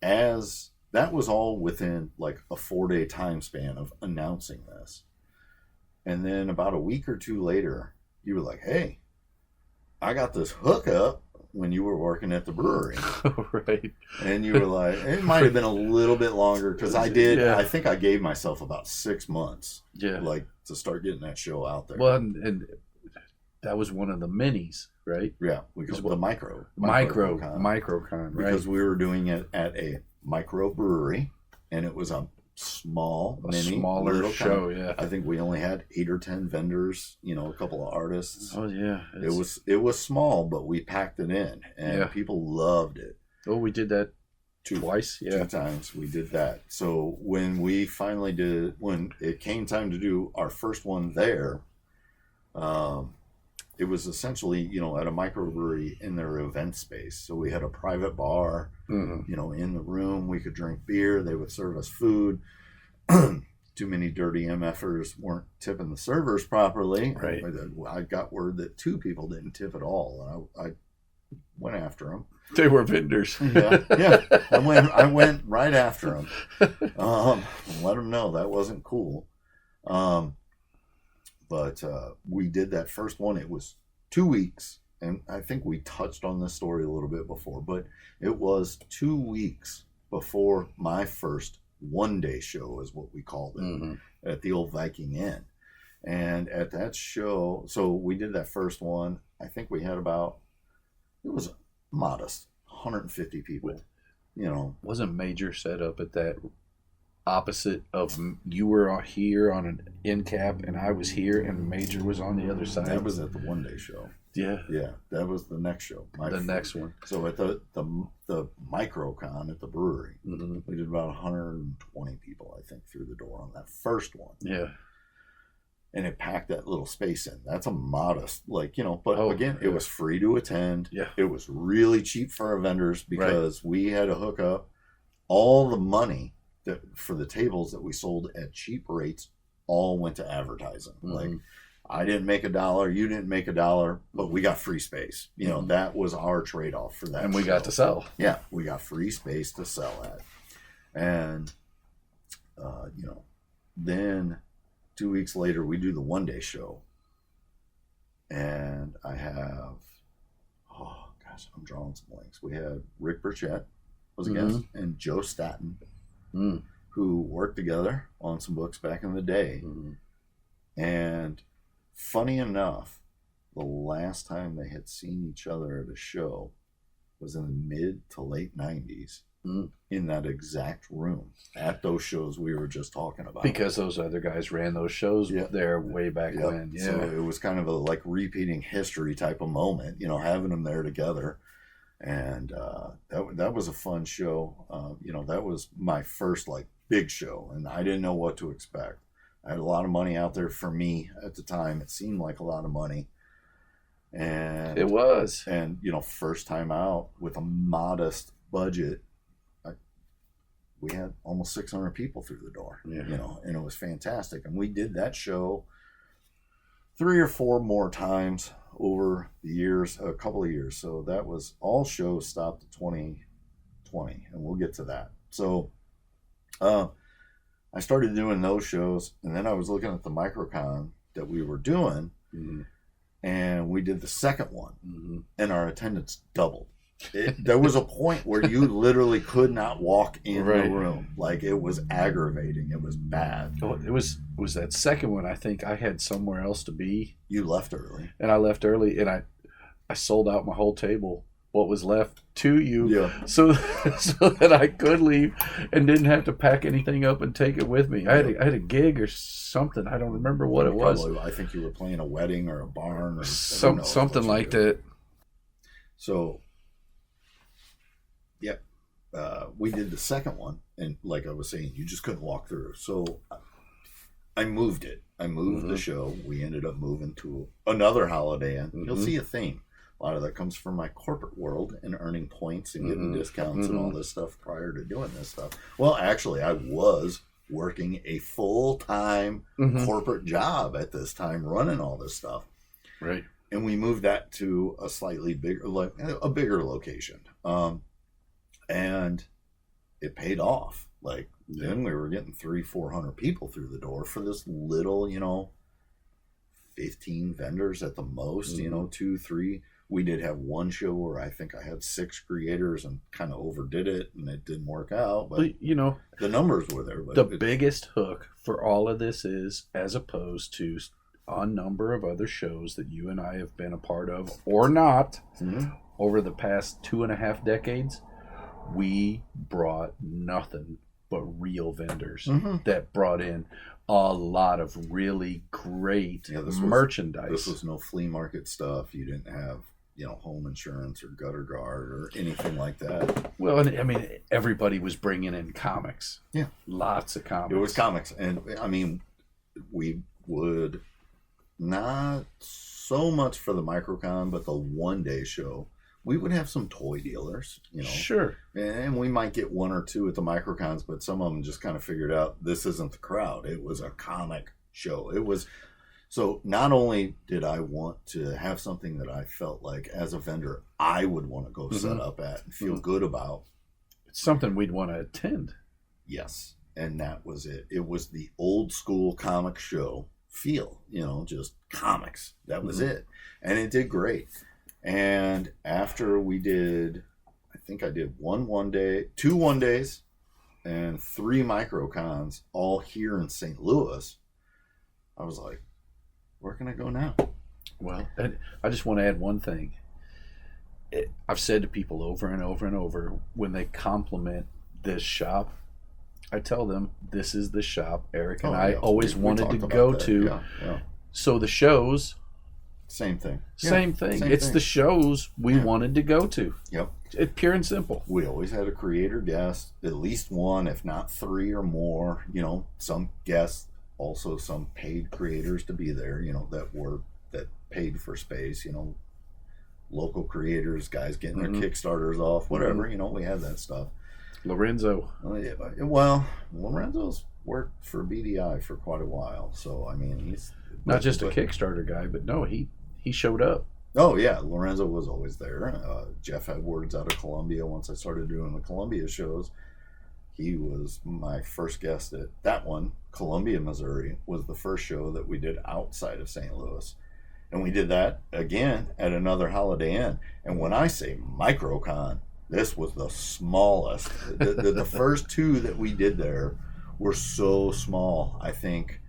As that was all within like a 4-day time span of announcing this. And then about a week or two later, you were like, hey, I got this hookup when you were working at the brewery. Right. And you were like, it might have been a little bit longer because I Yeah. think I gave myself about 6 months, Yeah. like to start getting that show out there. Well, and that was one of the minis, right? Yeah, we call it the microcon, right? Because we were doing it at a micro brewery, and it was a smaller little show. con. Yeah, I think we only had 8 or 10 vendors, a couple of artists. Oh yeah, It was small, but we packed it in, and people loved it. Oh, we did that twice. Yeah, 2 times we did that. So when it came time to do our first one there, it was essentially, at a microbrewery in their event space. So we had a private bar, in the room. We could drink beer. They would serve us food. Too many dirty MFers weren't tipping the servers properly. Right. I got word that 2 people didn't tip at all. And I went after them. They were vendors. Yeah. I went right after them. Let them know that wasn't cool. But we did that first one. It was 2 weeks, and I think we touched on this story a little bit before, but it was 2 weeks before my first one-day show, is what we called it, at the old Viking Inn. And at that show, so we did that first one. I think we had it was modest, 150 people. Wasn't Major set up at that opposite of, you were here on an end cap and I was here and Major was on the other side? That was at the one-day show. Yeah, that was the next show. Next one. So at the microcon at the brewery, we did about 120 people, I think, through the door on that first one. Yeah, and it packed that little space in. That's a modest, it was free to attend. Yeah, it was really cheap for our vendors because we had a hookup. All the money for the tables that we sold at cheap rates all went to advertising. Like, I didn't make $1, you didn't make $1, but we got free space. That was our trade-off for that. And we got to sell. Yeah, we got free space to sell at. And, then 2 weeks later, we do the one-day show. And I have, I'm drawing some blanks. We had Rick Burchett was a guest, and Joe Staten, who worked together on some books back in the day. And funny enough, the last time they had seen each other at a show was in the mid to late 90s in that exact room at those shows we were just talking about. Because those other guys ran those shows there way back when. Yeah. So it was kind of a repeating history type of moment, having them there together. And that was a fun show. That was my first big show, and I didn't know what to expect. I had a lot of money out there for me at the time. It seemed like a lot of money. And it was. And, first time out with a modest budget, we had almost 600 people through the door, and it was fantastic. And we did that show 3 or 4 more times over the years, a couple of years. So that was, all shows stopped at 2020, and we'll get to that. So I started doing those shows, and then I was looking at the microcon that we were doing, and we did the second one, and our attendance doubled. There was a point where you literally could not walk in the room. It was aggravating. It was bad. Oh, it was that second one. I think I had somewhere else to be. You left early. And I left early, and I sold out my whole table, what was left, to you, so that I could leave and didn't have to pack anything up and take it with me. I had a gig or something. I don't remember what it was. I think you were playing a wedding or a barn or something like that. So we did the second one, and like I was saying, you just couldn't walk through. So I moved it. I moved the show. We ended up moving to another Holiday Inn. You'll see a theme. A lot of that comes from my corporate world and earning points and getting discounts and all this stuff prior to doing this stuff. Well, actually, I was working a full-time corporate job at this time, running all this stuff. Right. And we moved that to a slightly bigger, a bigger location. And it paid off. Then we were getting 300-400 people through the door for this little, 15 vendors at the most, you know, 2, 3. We did have one show where I think I had 6 creators and kind of overdid it, and it didn't work out. But you know, the numbers were there. But the biggest hook for all of this is, as opposed to a number of other shows that you and I have been a part of or not over the past 2.5 decades, we brought nothing but real vendors that brought in a lot of really great merchandise. This was no flea market stuff. You didn't have, you know, home insurance or gutter guard or anything like that. Well, and I mean, everybody was bringing in comics. Yeah. Lots of comics. It was comics. And I mean, we would not so much for the Microcon, but the one-day show, we would have some toy dealers, you know. Sure. And we might get 1 or 2 at the Microcons, but some of them just kind of figured out this isn't the crowd. It was a comic show. It was... So not only did I want to have something that I felt like as a vendor I would want to go set up at and feel good about. It's something we'd want to attend. Yes. And that was it. It was the old school comic show feel, you know, just comics. That was it. And it did great. And after we did, I think I did 1 day, 2 1-days, and 3 microcons all here in St. Louis, I was like, where can I go now? Well, I just want to add one thing. I've said to people over and over and over, when they compliment this shop, I tell them this is the shop Eric and I always wanted to go to. Yeah. So the shows, same thing. Same thing. It's the shows we wanted to go to. Yep. It's pure and simple. We always had a creator guest, at least 1, if not 3 or more. You know, some guests, also some paid creators to be there, you know, that paid for space, you know, local creators, guys getting their Kickstarters off, whatever, you know, we had that stuff. Lorenzo. Well, Lorenzo's worked for BDI for quite a while, so I mean, he's not just a Kickstarter guy, but no, he showed up. Oh yeah, Lorenzo was always there. Jeff Edwards out of Columbia. Once I started doing the Columbia shows, he was my first guest at that one. Columbia, Missouri was the first show that we did outside of St. Louis. And we did that again at another Holiday Inn. And when I say Microcon, this was the smallest. The first 2 that we did there were so small. I think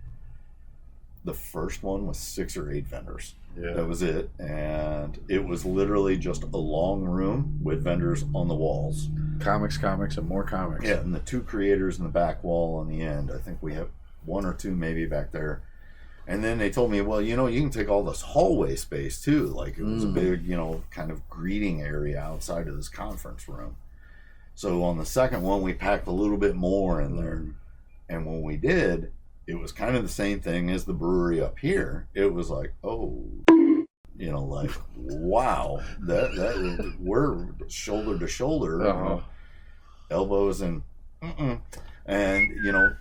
the first one was 6 or 8 vendors. Yeah. That was it. And it was literally just a long room with vendors on the walls. Comics, and more comics. Yeah, and the 2 creators in the back wall on the end. I think we have 1 or 2 maybe back there. And then they told me, well, you know, you can take all this hallway space too. Like it was a big, you know, kind of greeting area outside of this conference room. So on the second one, we packed a little bit more in there. And when we did, it was kind of the same thing as the brewery up here. It was like, oh, you know, like, wow, that we're shoulder to shoulder, elbows and and you know,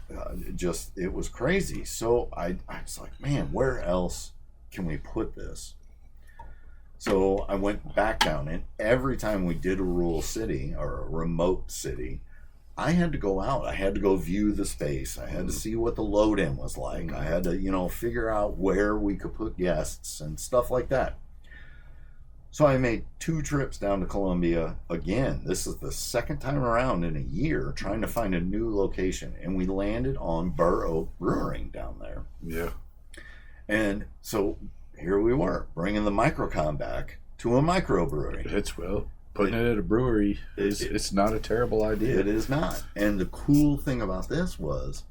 just it was crazy. So I was like, man, where else can we put this? So I went back down, and every time we did a rural city or a remote city, I had to go out. I had to go view the space. I had to see what the load-in was like. I had to, you know, figure out where we could put guests and stuff like that. So I made 2 trips down to Columbia again. This is the second time around in a year trying to find a new location. And we landed on Burr Oak Brewing down there. Yeah. And so here we were, bringing the Microcon back to a microbrewery. Putting it at a brewery it's not a terrible idea. It is not. And the cool thing about this was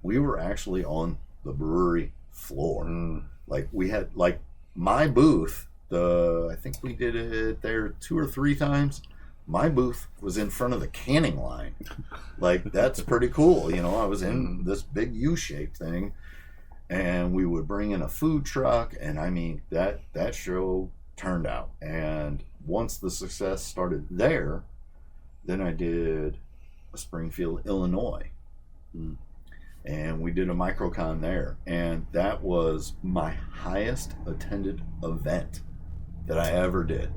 we were actually on the brewery floor. Like we had, like my booth, I think we did it there 2 or 3 times. My booth was in front of the canning line. Like that's pretty cool. You know, I was in this big U-shaped thing, and we would bring in a food truck, and I mean that show turned out. And once the success started there, then I did a Springfield, Illinois. And we did a Microcon there. And that was my highest attended event that I ever did.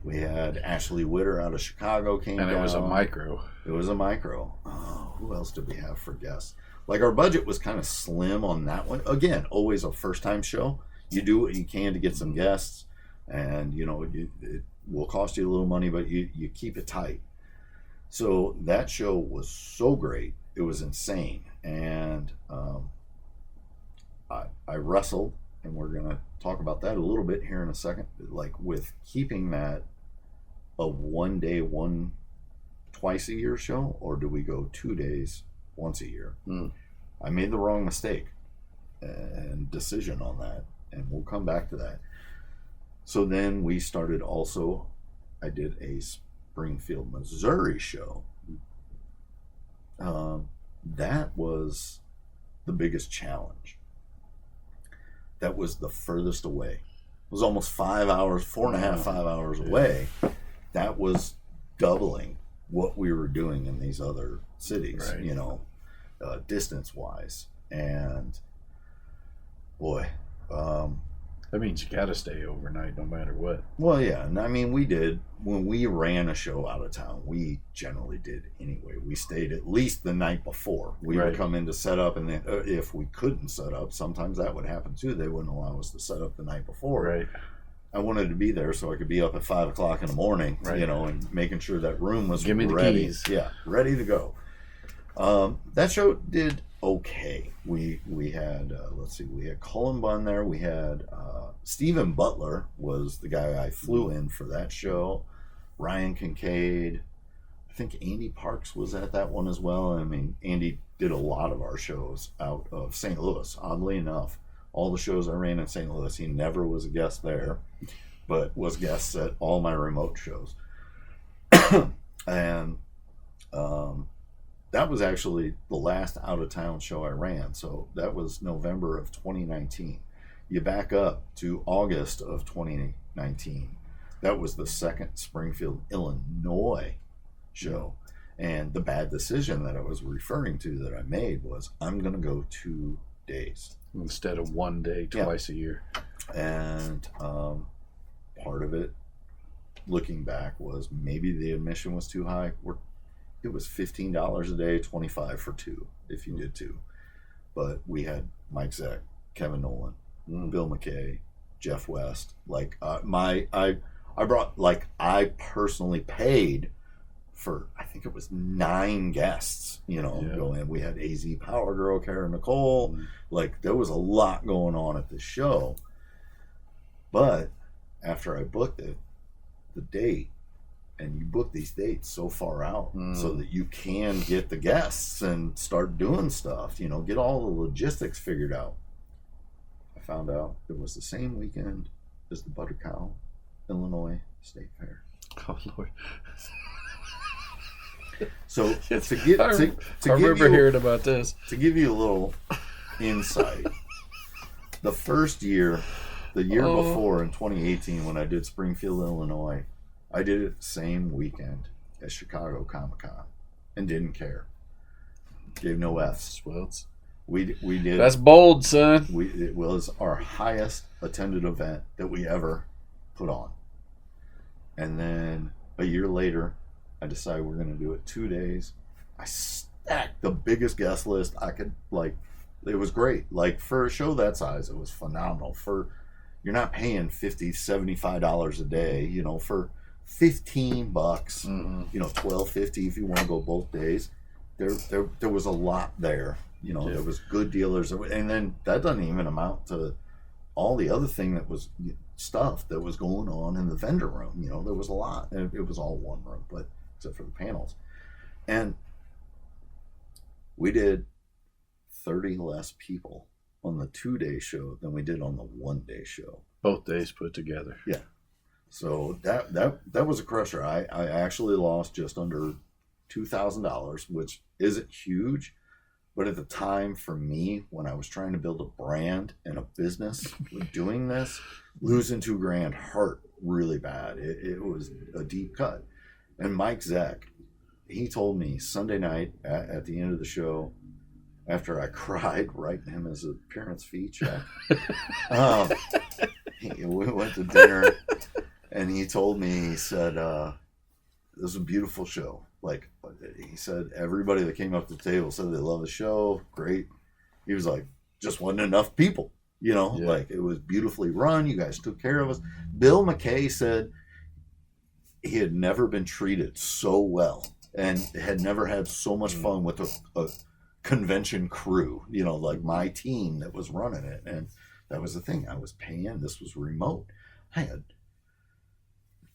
We had Ashley Witter out of Chicago came down. And it was a micro. It was a micro. Oh, who else did we have for guests? Like our budget was kind of slim on that one. Again, always a first time show. you do what you can to get some guests, and it will cost you a little money, but you keep it tight. So that show was so great, it was insane, and I wrestled, and we're gonna talk about that a little bit here in a second, like with keeping that a 1 day, twice a year show, or do we go 2 days once a year? I made the wrong mistake and decision on that, and we'll come back to that. So then we started also, I did a Springfield, Missouri show. That was the biggest challenge. That was the furthest away. It was almost 5 hours, 4.5, 5 hours away. That was doubling what we were doing in these other cities, right. Distance wise. And boy, that means you got to stay overnight no matter what. Well, yeah. And I mean, we did, when we ran a show out of town, we generally did anyway. We stayed at least the night before. We would come in to set up, and then if we couldn't set up, sometimes that would happen too. They wouldn't allow us to set up the night before. Right. I wanted to be there so I could be up at 5 o'clock in the morning, and making sure that room was Give me ready. The keys. Yeah, ready to go. That show did okay. We had we had Cullen Bunn there. We had Stephen Butler was the guy I flew in for that show. Ryan Kincaid. I think Andy Parks was at that one as well. I mean, Andy did a lot of our shows out of St. Louis, oddly enough. All the shows I ran in St. Louis, he never was a guest there, but was guests at all my remote shows. And that was actually the last out-of-town show I ran. So that was November of 2019. You back up to August of 2019. That was the second Springfield, Illinois show. And the bad decision that I was referring to that I made was I'm going to go 2 days. Instead of 1 day, twice a year. And part of it, looking back, was maybe the admission was too high. It was $15 a day, $25 for two, if you did two. But we had Mike Zeck, Kevin Nolan, Bill McKay, Jeff West. Like I personally paid for, I think it was 9 guests, go in. We had AZ Power Girl, Karen Nicole. Like, there was a lot going on at this show. But after I booked it, the date, and you book these dates so far out so that you can get the guests and start doing stuff, get all the logistics figured out. I found out it was the same weekend as the Butter Cow, Illinois State Fair. Oh, Lord. So I remember hearing about this. To give you a little insight, the first year, the year before in 2018, when I did Springfield, Illinois, I did it the same weekend as Chicago Comic-Con and didn't care. Gave no F's. We did. That's bold, son. It was our highest attended event that we ever put on. And then a year later, I decided we're going to do it 2 days. I stacked the biggest guest list I could, it was great. Like, for a show that size, it was phenomenal. You're not paying $50, $75 a day, for $15, $12.50 if you want to go both days. There was a lot there. There was good dealers, and then that doesn't even amount to all the other thing that was stuff that was going on in the vendor room. There was a lot, and it was all one room, but except for the panels. And we did 30 less people on the 2-day show than we did on the 1-day show. Both days put together. Yeah. So that was a crusher. I actually lost just under $2,000, which isn't huge, but at the time for me, when I was trying to build a brand and a business with doing this, losing $2,000 hurt really bad. It was a deep cut. And Mike Zeck, he told me Sunday night at the end of the show, after I cried writing him his appearance fee check, we went to dinner, and he told me, he said, it was a beautiful show. Like, he said, everybody that came up to the table said they love the show. Great. He was like, just wasn't enough people. You know, like it was beautifully run. You guys took care of us. Bill McKay said he had never been treated so well and had never had so much fun with a convention crew, you know, like my team that was running it. And that was the thing. I was paying. This was remote. I had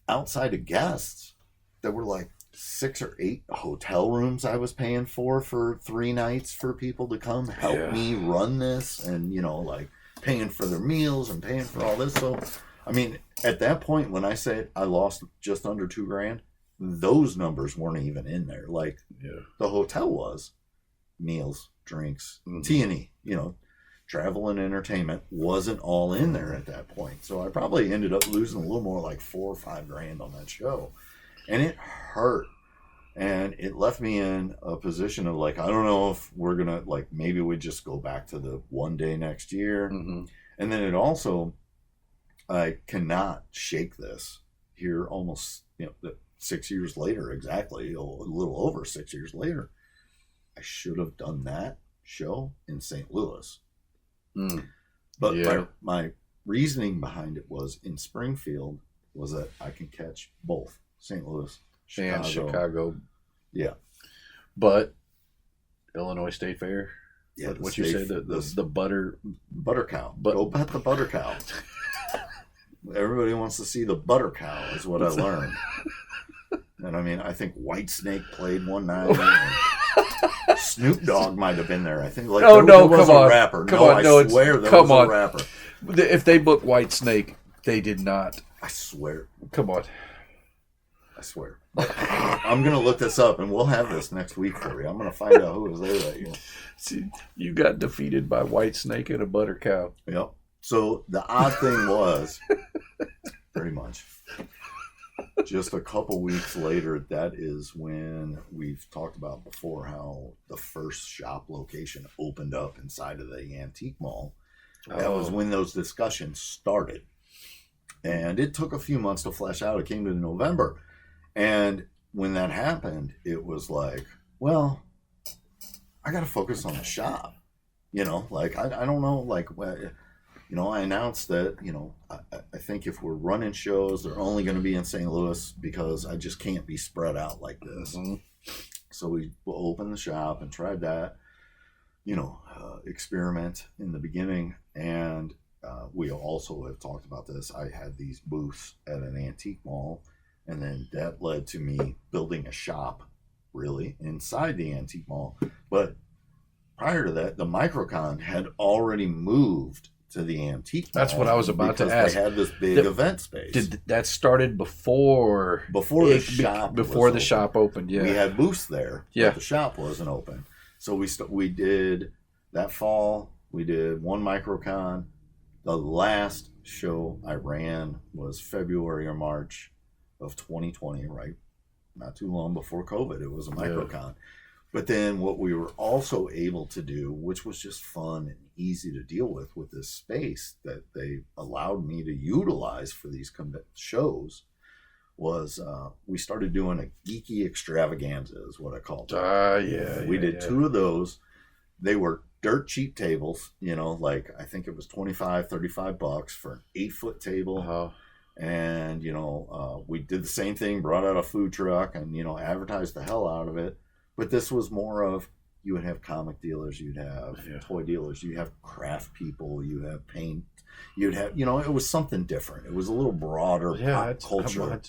outside of guests, there were like 6 or 8 hotel rooms I was paying for 3 nights for people to come help me run this, and you know, like paying for their meals and paying for all this. So I mean, at that point when I said I lost just under $2,000, those numbers weren't even in there. Like the hotel was meals, drinks, T&E, you know, travel and entertainment wasn't all in there at that point. So I probably ended up losing a little more, like $4,000 or $5,000 on that show. And it hurt. And it left me in a position of like, I don't know if we're going to, like, maybe we just go back to the one day next year. And then it also, I cannot shake this here almost, you know, 6 years later, exactly, a little over 6 years later. I should have done that show in St. Louis. But my reasoning behind it was in Springfield was that I can catch both St. Louis and Chicago. Yeah. But Illinois State Fair. Yeah. What you said, the butter cow. Go bet the butter cow. Everybody wants to see the butter cow is what I learned. And I mean, I think Whitesnake played one night. Snoop Dogg might have been there. I think. Like, there was a rapper. I swear there was a rapper. If they booked Whitesnake, they did not. I swear. Come on. I swear. I'm going to look this up, and we'll have this next week for you. I'm going to find out who was there that year. See, you got defeated by Whitesnake and a butter cow. Yep. So the odd thing was, pretty much, just a couple weeks later, that is when we've talked about before how the first shop location opened up inside of the antique mall. That was when those discussions started. And it took a few months to flesh out. It came to November. And when that happened, it was like, well, I got to focus on the shop. You know, like, I don't know, like, you know, I announced that, you know, I think if we're running shows, they're only going to be in St. Louis because I just can't be spread out like this. So we opened the shop and tried that, you know, experiment in the beginning. And we also have talked about this. I had these booths at an antique mall, and then that led to me building a shop, really, inside the antique mall. But prior to that, the Microcon had already moved to the antique mall. That's what I was about to ask. They had this big event space. Did that started before the shop before the shop opened? Yeah, we had booths there. But the shop wasn't open, so we did that fall. We did one Microcon. The last show I ran was February or March of 2020, right? Not too long before COVID. It was a Microcon. But then what we were also able to do, which was just fun and easy to deal with this space that they allowed me to utilize for these shows, was we started doing a geeky extravaganza, is what I called it. We did 2 of those. They were dirt cheap tables, you know, like I think it was $25-$35 for an 8-foot table. And, you know, we did the same thing, brought out a food truck and, you know, advertised the hell out of it. But this was more of, you would have comic dealers, you'd have toy dealers, you'd have craft people, you have paint, you'd have, you know, it was something different. It was a little broader pop culture.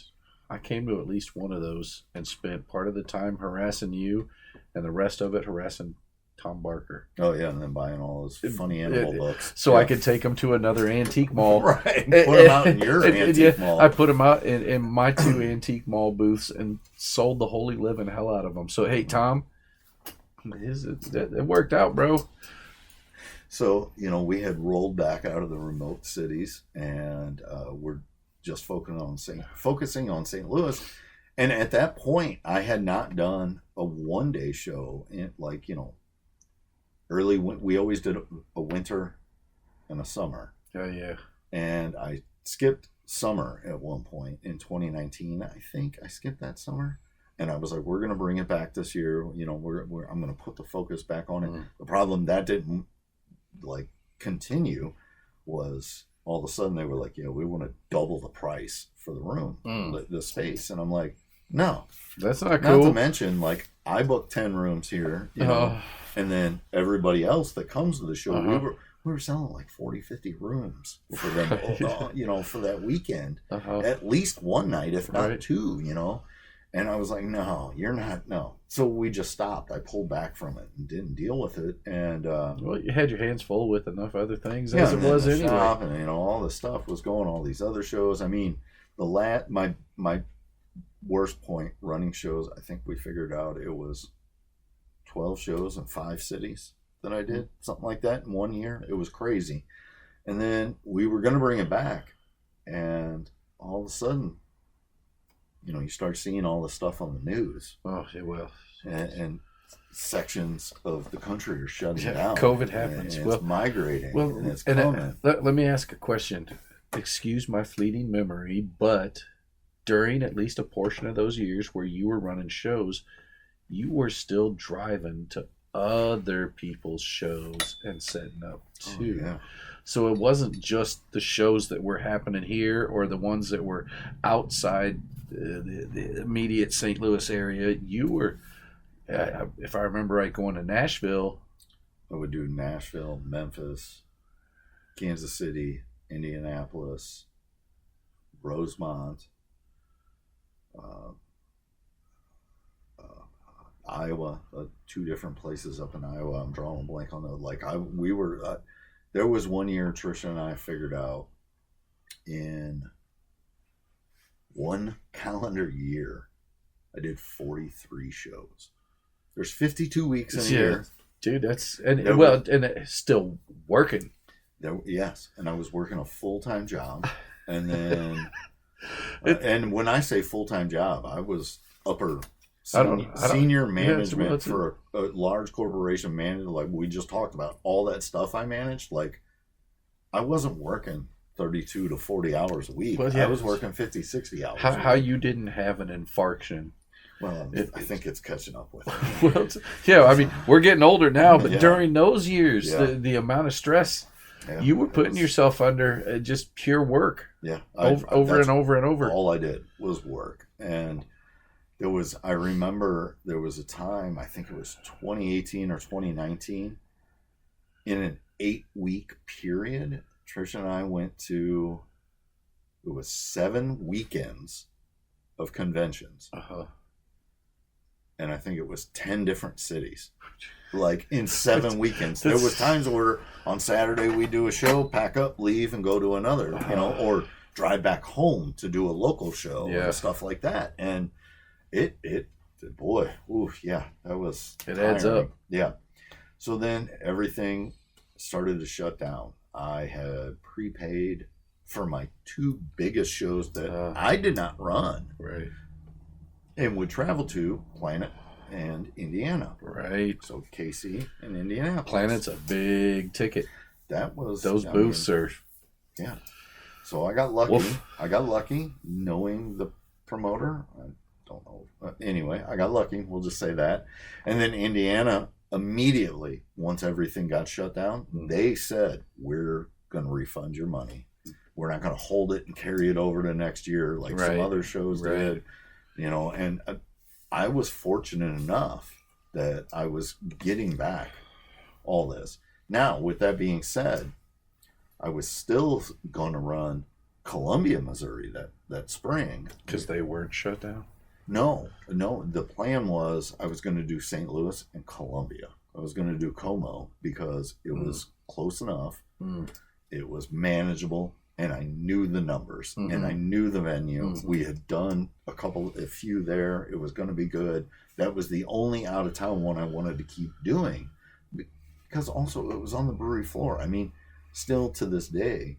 I came to at least one of those and spent part of the time harassing you and the rest of it harassing Tom Barker. Oh, yeah, and then buying all those funny animal books. So I could take them to another antique mall. Right, put them out in your antique mall. I put them out in my 2 antique mall booths and sold the holy living hell out of them. So, hey, Tom, it worked out, bro. So, you know, we had rolled back out of the remote cities, and we're just focusing on St. Louis. And at that point, I had not done a one-day show in, like, you know, we always did a winter and a summer. And I skipped summer at one point in 2019. I think I skipped that summer, and I was like, we're going to bring it back this year. You know, I'm going to put the focus back on it. The problem that didn't like continue was all of a sudden they were like, we want to double the price for the room, the space. And I'm like, no. That's not Not cool. to mention, like, I booked 10 rooms here, and then everybody else that comes to the show, we were selling like 40, 50 rooms for them, for that weekend, at least one night, if not two, And I was like, no, you're not, no. So we just stopped. I pulled back from it and didn't deal with it. And well, you had your hands full with enough other things as it was anyway. Shop and all the stuff was going, all these other shows. I mean, my worst point running shows, I think we figured out it was 12 shows in 5 cities that I did, something like that in 1 year. It was crazy. And then we were going to bring it back, and all of a sudden, you start seeing all the stuff on the news. Oh, yeah, well. And sections of the country are shutting down. COVID happens. And it's migrating. Well, and it's coming. Let me ask a question. Excuse my fleeting memory, but during at least a portion of those years where you were running shows, you were still driving to other people's shows and setting up too. Oh, yeah. So it wasn't just the shows that were happening here or the ones that were outside the immediate St. Louis area. You were, if I remember right, going to Nashville. I would do Nashville, Memphis, Kansas City, Indianapolis, Rosemont, Iowa, 2 different places up in Iowa. I'm drawing a blank on the, there was 1 year Tricia and I figured out in 1 calendar year, I did 43 shows. There's 52 weeks in a year. Dude, and it's still working. Yes, and I was working a full-time job, and then, and when I say full-time job, I was upper senior management for a large corporation, manager, like we just talked about. All that stuff I managed, like I wasn't working 32 to 40 hours a week. Well, I was working 50, 60 hours. How you didn't have an infarction? Well, I think it's catching up with it. Well, I mean, we're getting older now, but during those years, the amount of stress you were putting yourself under, just pure work. Yeah. Over and over and over. All I did was work. And I remember there was a time, I think it was 2018 or 2019, in an 8-week period, Tricia and I went to, it was 7 weekends of conventions. And I think it was 10 different cities, like in 7 weekends. There was times where on Saturday we do a show, pack up, leave, and go to another, or drive back home to do a local show and stuff like that. And it boy, that was tiring. Adds up. Yeah. So then everything started to shut down. I had prepaid for my 2 biggest shows that I did not run. Right. And would travel to Planet and Indiana. Right. So KC and Indianapolis. Planet's a big ticket. That was those booths are. Yeah. So I got lucky. Woof. I got lucky knowing the promoter. I don't know. Anyway, I got lucky. We'll just say that. And then Indiana, immediately, once everything got shut down, they said, we're going to refund your money. We're not going to hold it and carry it over to next year like some other shows did. And I was fortunate enough that I was getting back all this. Now, with that being said, I was still going to run Columbia, Missouri that spring. Because they weren't shut down? No. The plan was I was going to do St. Louis and Columbia. I was going to do Como because it was close enough. It was manageable. And I knew the numbers, and I knew the venue. We had done a few there. It was going to be good. That was the only out-of-town one I wanted to keep doing, because also it was on the brewery floor. I mean, still to this day,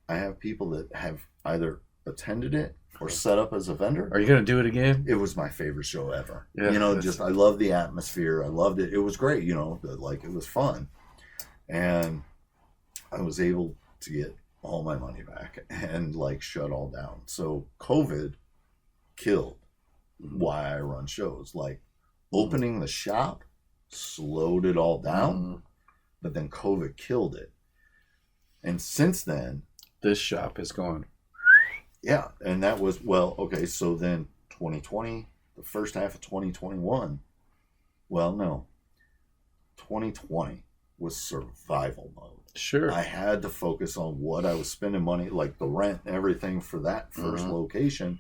I have people that have either attended it or set up as a vendor. Are you going to do it again? It was my favorite show ever. Yeah, I love the atmosphere. I loved it. It was great. It was fun, and I was able to get all my money back and shut all down. So COVID killed why I run shows. Opening the shop slowed it all down, but then COVID killed it. And since then, this shop has gone. yeah, and that was, well, okay, so then 2020, the first half of 2021, well, no, 2020 was survival mode. Sure. I had to focus on what I was spending money, like the rent and everything for that first location.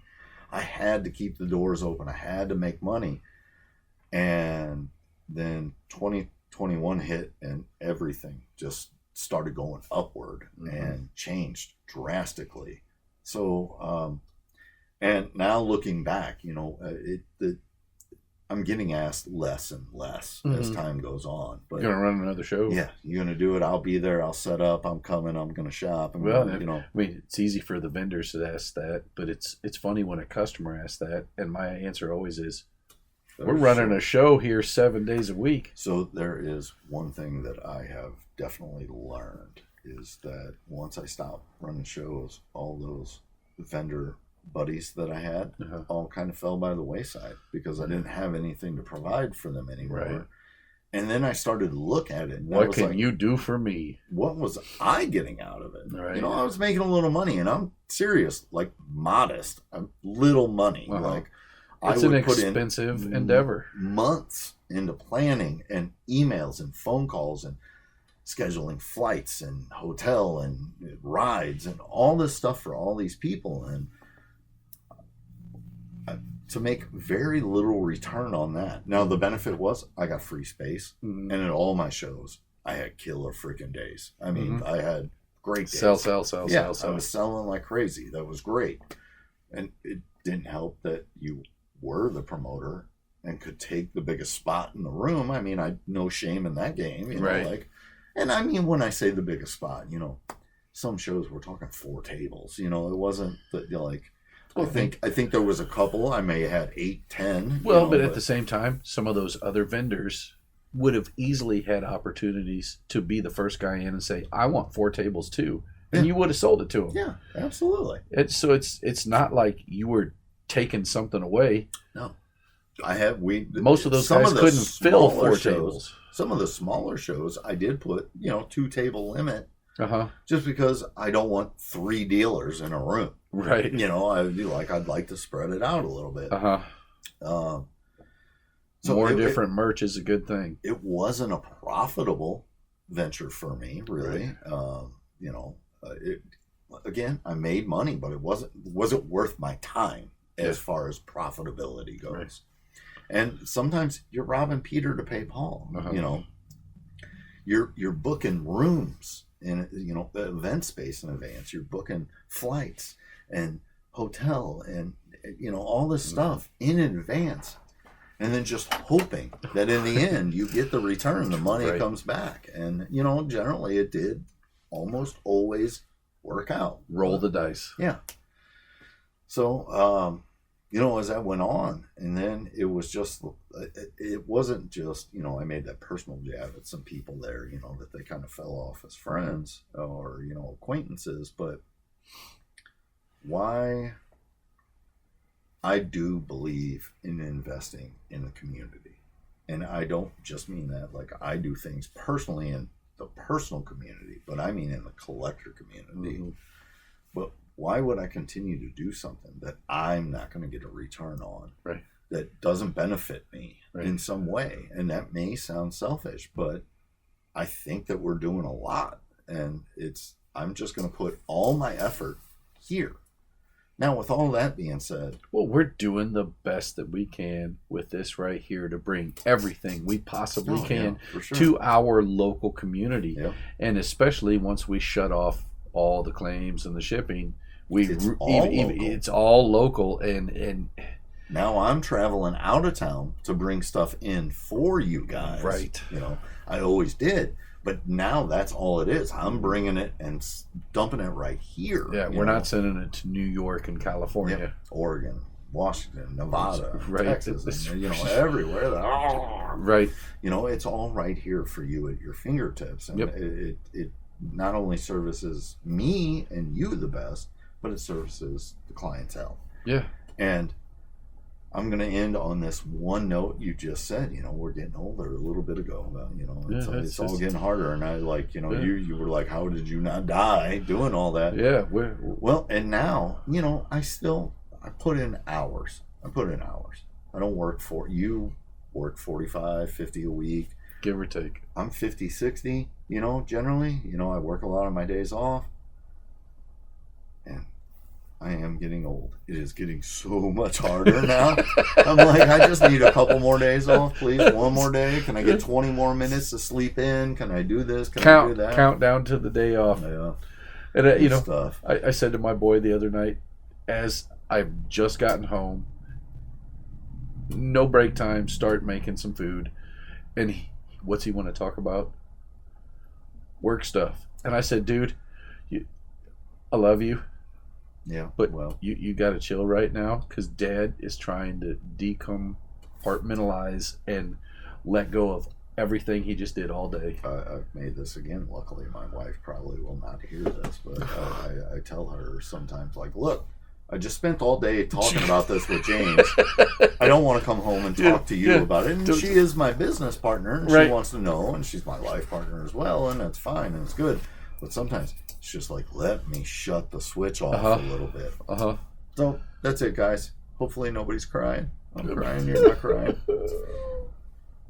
I had to keep the doors open. I had to make money. And then 2021 hit and everything just started going upward and changed drastically. So, and now looking back, you know, I'm getting asked less and less as time goes on. But you're gonna run another show? Yeah, you're gonna do it. I'll be there. I'll set up. I'm coming. I'm gonna shop. And well, you know, I mean, it's easy for the vendors to ask that, but it's funny when a customer asks that, and my answer always is, "We're running a show here 7 days a week." So there is one thing that I have definitely learned is that once I stopped running shows, all those vendor buddies that I had all kind of fell by the wayside because I didn't have anything to provide for them anymore. Right. And then I started to look at it. And what can you do for me? What was I getting out of it? Right. You know, I was making a little money, and I'm serious, like modest, little money. Like it's an expensive endeavor. Months into planning and emails and phone calls and scheduling flights and hotel and rides and all this stuff for all these people, and to make very little return on that. Now, the benefit was I got free space, and at all my shows, I had killer freaking days. I mean, I had great days. Sell. I was selling like crazy. That was great. And it didn't help that you were the promoter and could take the biggest spot in the room. I mean, I no shame in that game, you know, like, and I mean, when I say the biggest spot, you know, some shows we're talking 4 tables, you know, it wasn't that, you know, like, I think there was a couple. I may have had 8, 10. Well, but at the same time, some of those other vendors would have easily had opportunities to be the first guy in and say, "I want 4 tables too," and you would have sold it to them. Yeah, absolutely. So it's not like you were taking something away. No, most of those guys couldn't fill 4 tables. Some of the smaller shows, I did put 2 table limit. Just because I don't want 3 dealers in a room. Right. You know, I'd like to spread it out a little bit. So more different merch is a good thing. It wasn't a profitable venture for me, really. Right. You know, again, I made money, but it wasn't worth my time as far as profitability goes. Right. And sometimes you're robbing Peter to pay Paul. You know, you're booking rooms in, you know, the event space in advance. You're booking flights and hotel and, you know, all this stuff in advance, and then just hoping that in the end you get the return, the money comes back. And, you know, generally it did almost always work out. Roll the dice. Yeah. So, you know, as that went on, and then it wasn't just, you know, I made that personal jab at some people there, you know, that they kind of fell off as friends or, you know, acquaintances, but why I do believe in investing in the community. And I don't just mean that, like, I do things personally in the personal community, but I mean in the collector community. But why would I continue to do something that I'm not going to get a return on? Right. That doesn't benefit me in some way? And that may sound selfish, but I think that we're doing a lot, and I'm just going to put all my effort here. Now, with all that being said, well, we're doing the best that we can with this right here to bring everything we possibly can to our local community. And especially once we shut off all the claims and the shipping, it's all local. And now I'm traveling out of town to bring stuff in for you guys. Right. You know, I always did. But now that's all it is. I'm bringing it and dumping it right here. Yeah, we're not sending it to New York and California. Oregon, Washington, Nevada, Texas, and, you know, everywhere. Right. You know, it's all right here for you at your fingertips. And it not only services me and you the best, but it services the clientele. Yeah. And I'm going to end on this one note you just said. We're getting older a little bit ago. It's all getting harder. And I you were like, how did you not die doing all that? Yeah. Well, and now, I put in hours. I don't work you work 45, 50 a week. Give or take. I'm 50, 60, generally. I work a lot of my days off. And I am getting old. It is getting so much harder now. I'm like, I just need a couple more days off, please. One more day. Can I get 20 more minutes to sleep in? Can I do this? Can I do that? Count down to the day off. Yeah. And stuff. I said to my boy the other night, as I've just gotten home, no break time, start making some food. And what's he want to talk about? Work stuff. And I said, dude, I love you. Yeah, but you got to chill right now, because Dad is trying to decompartmentalize and let go of everything he just did all day. I've made this again. Luckily, my wife probably will not hear this, but I tell her sometimes, like, look, I just spent all day talking about this with James. I don't want to come home and talk to you about it. And she is my business partner, and she wants to know, and she's my life partner as well, and that's fine, and it's good. But sometimes it's just like, let me shut the switch off a little bit. So that's it, guys. Hopefully nobody's crying. I'm crying. You're not crying.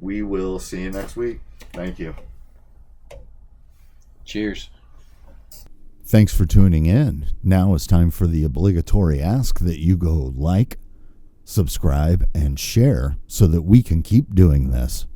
We will see you next week. Thank you. Cheers. Thanks for tuning in. Now it's time for the obligatory ask that you go like, subscribe, and share so that we can keep doing this.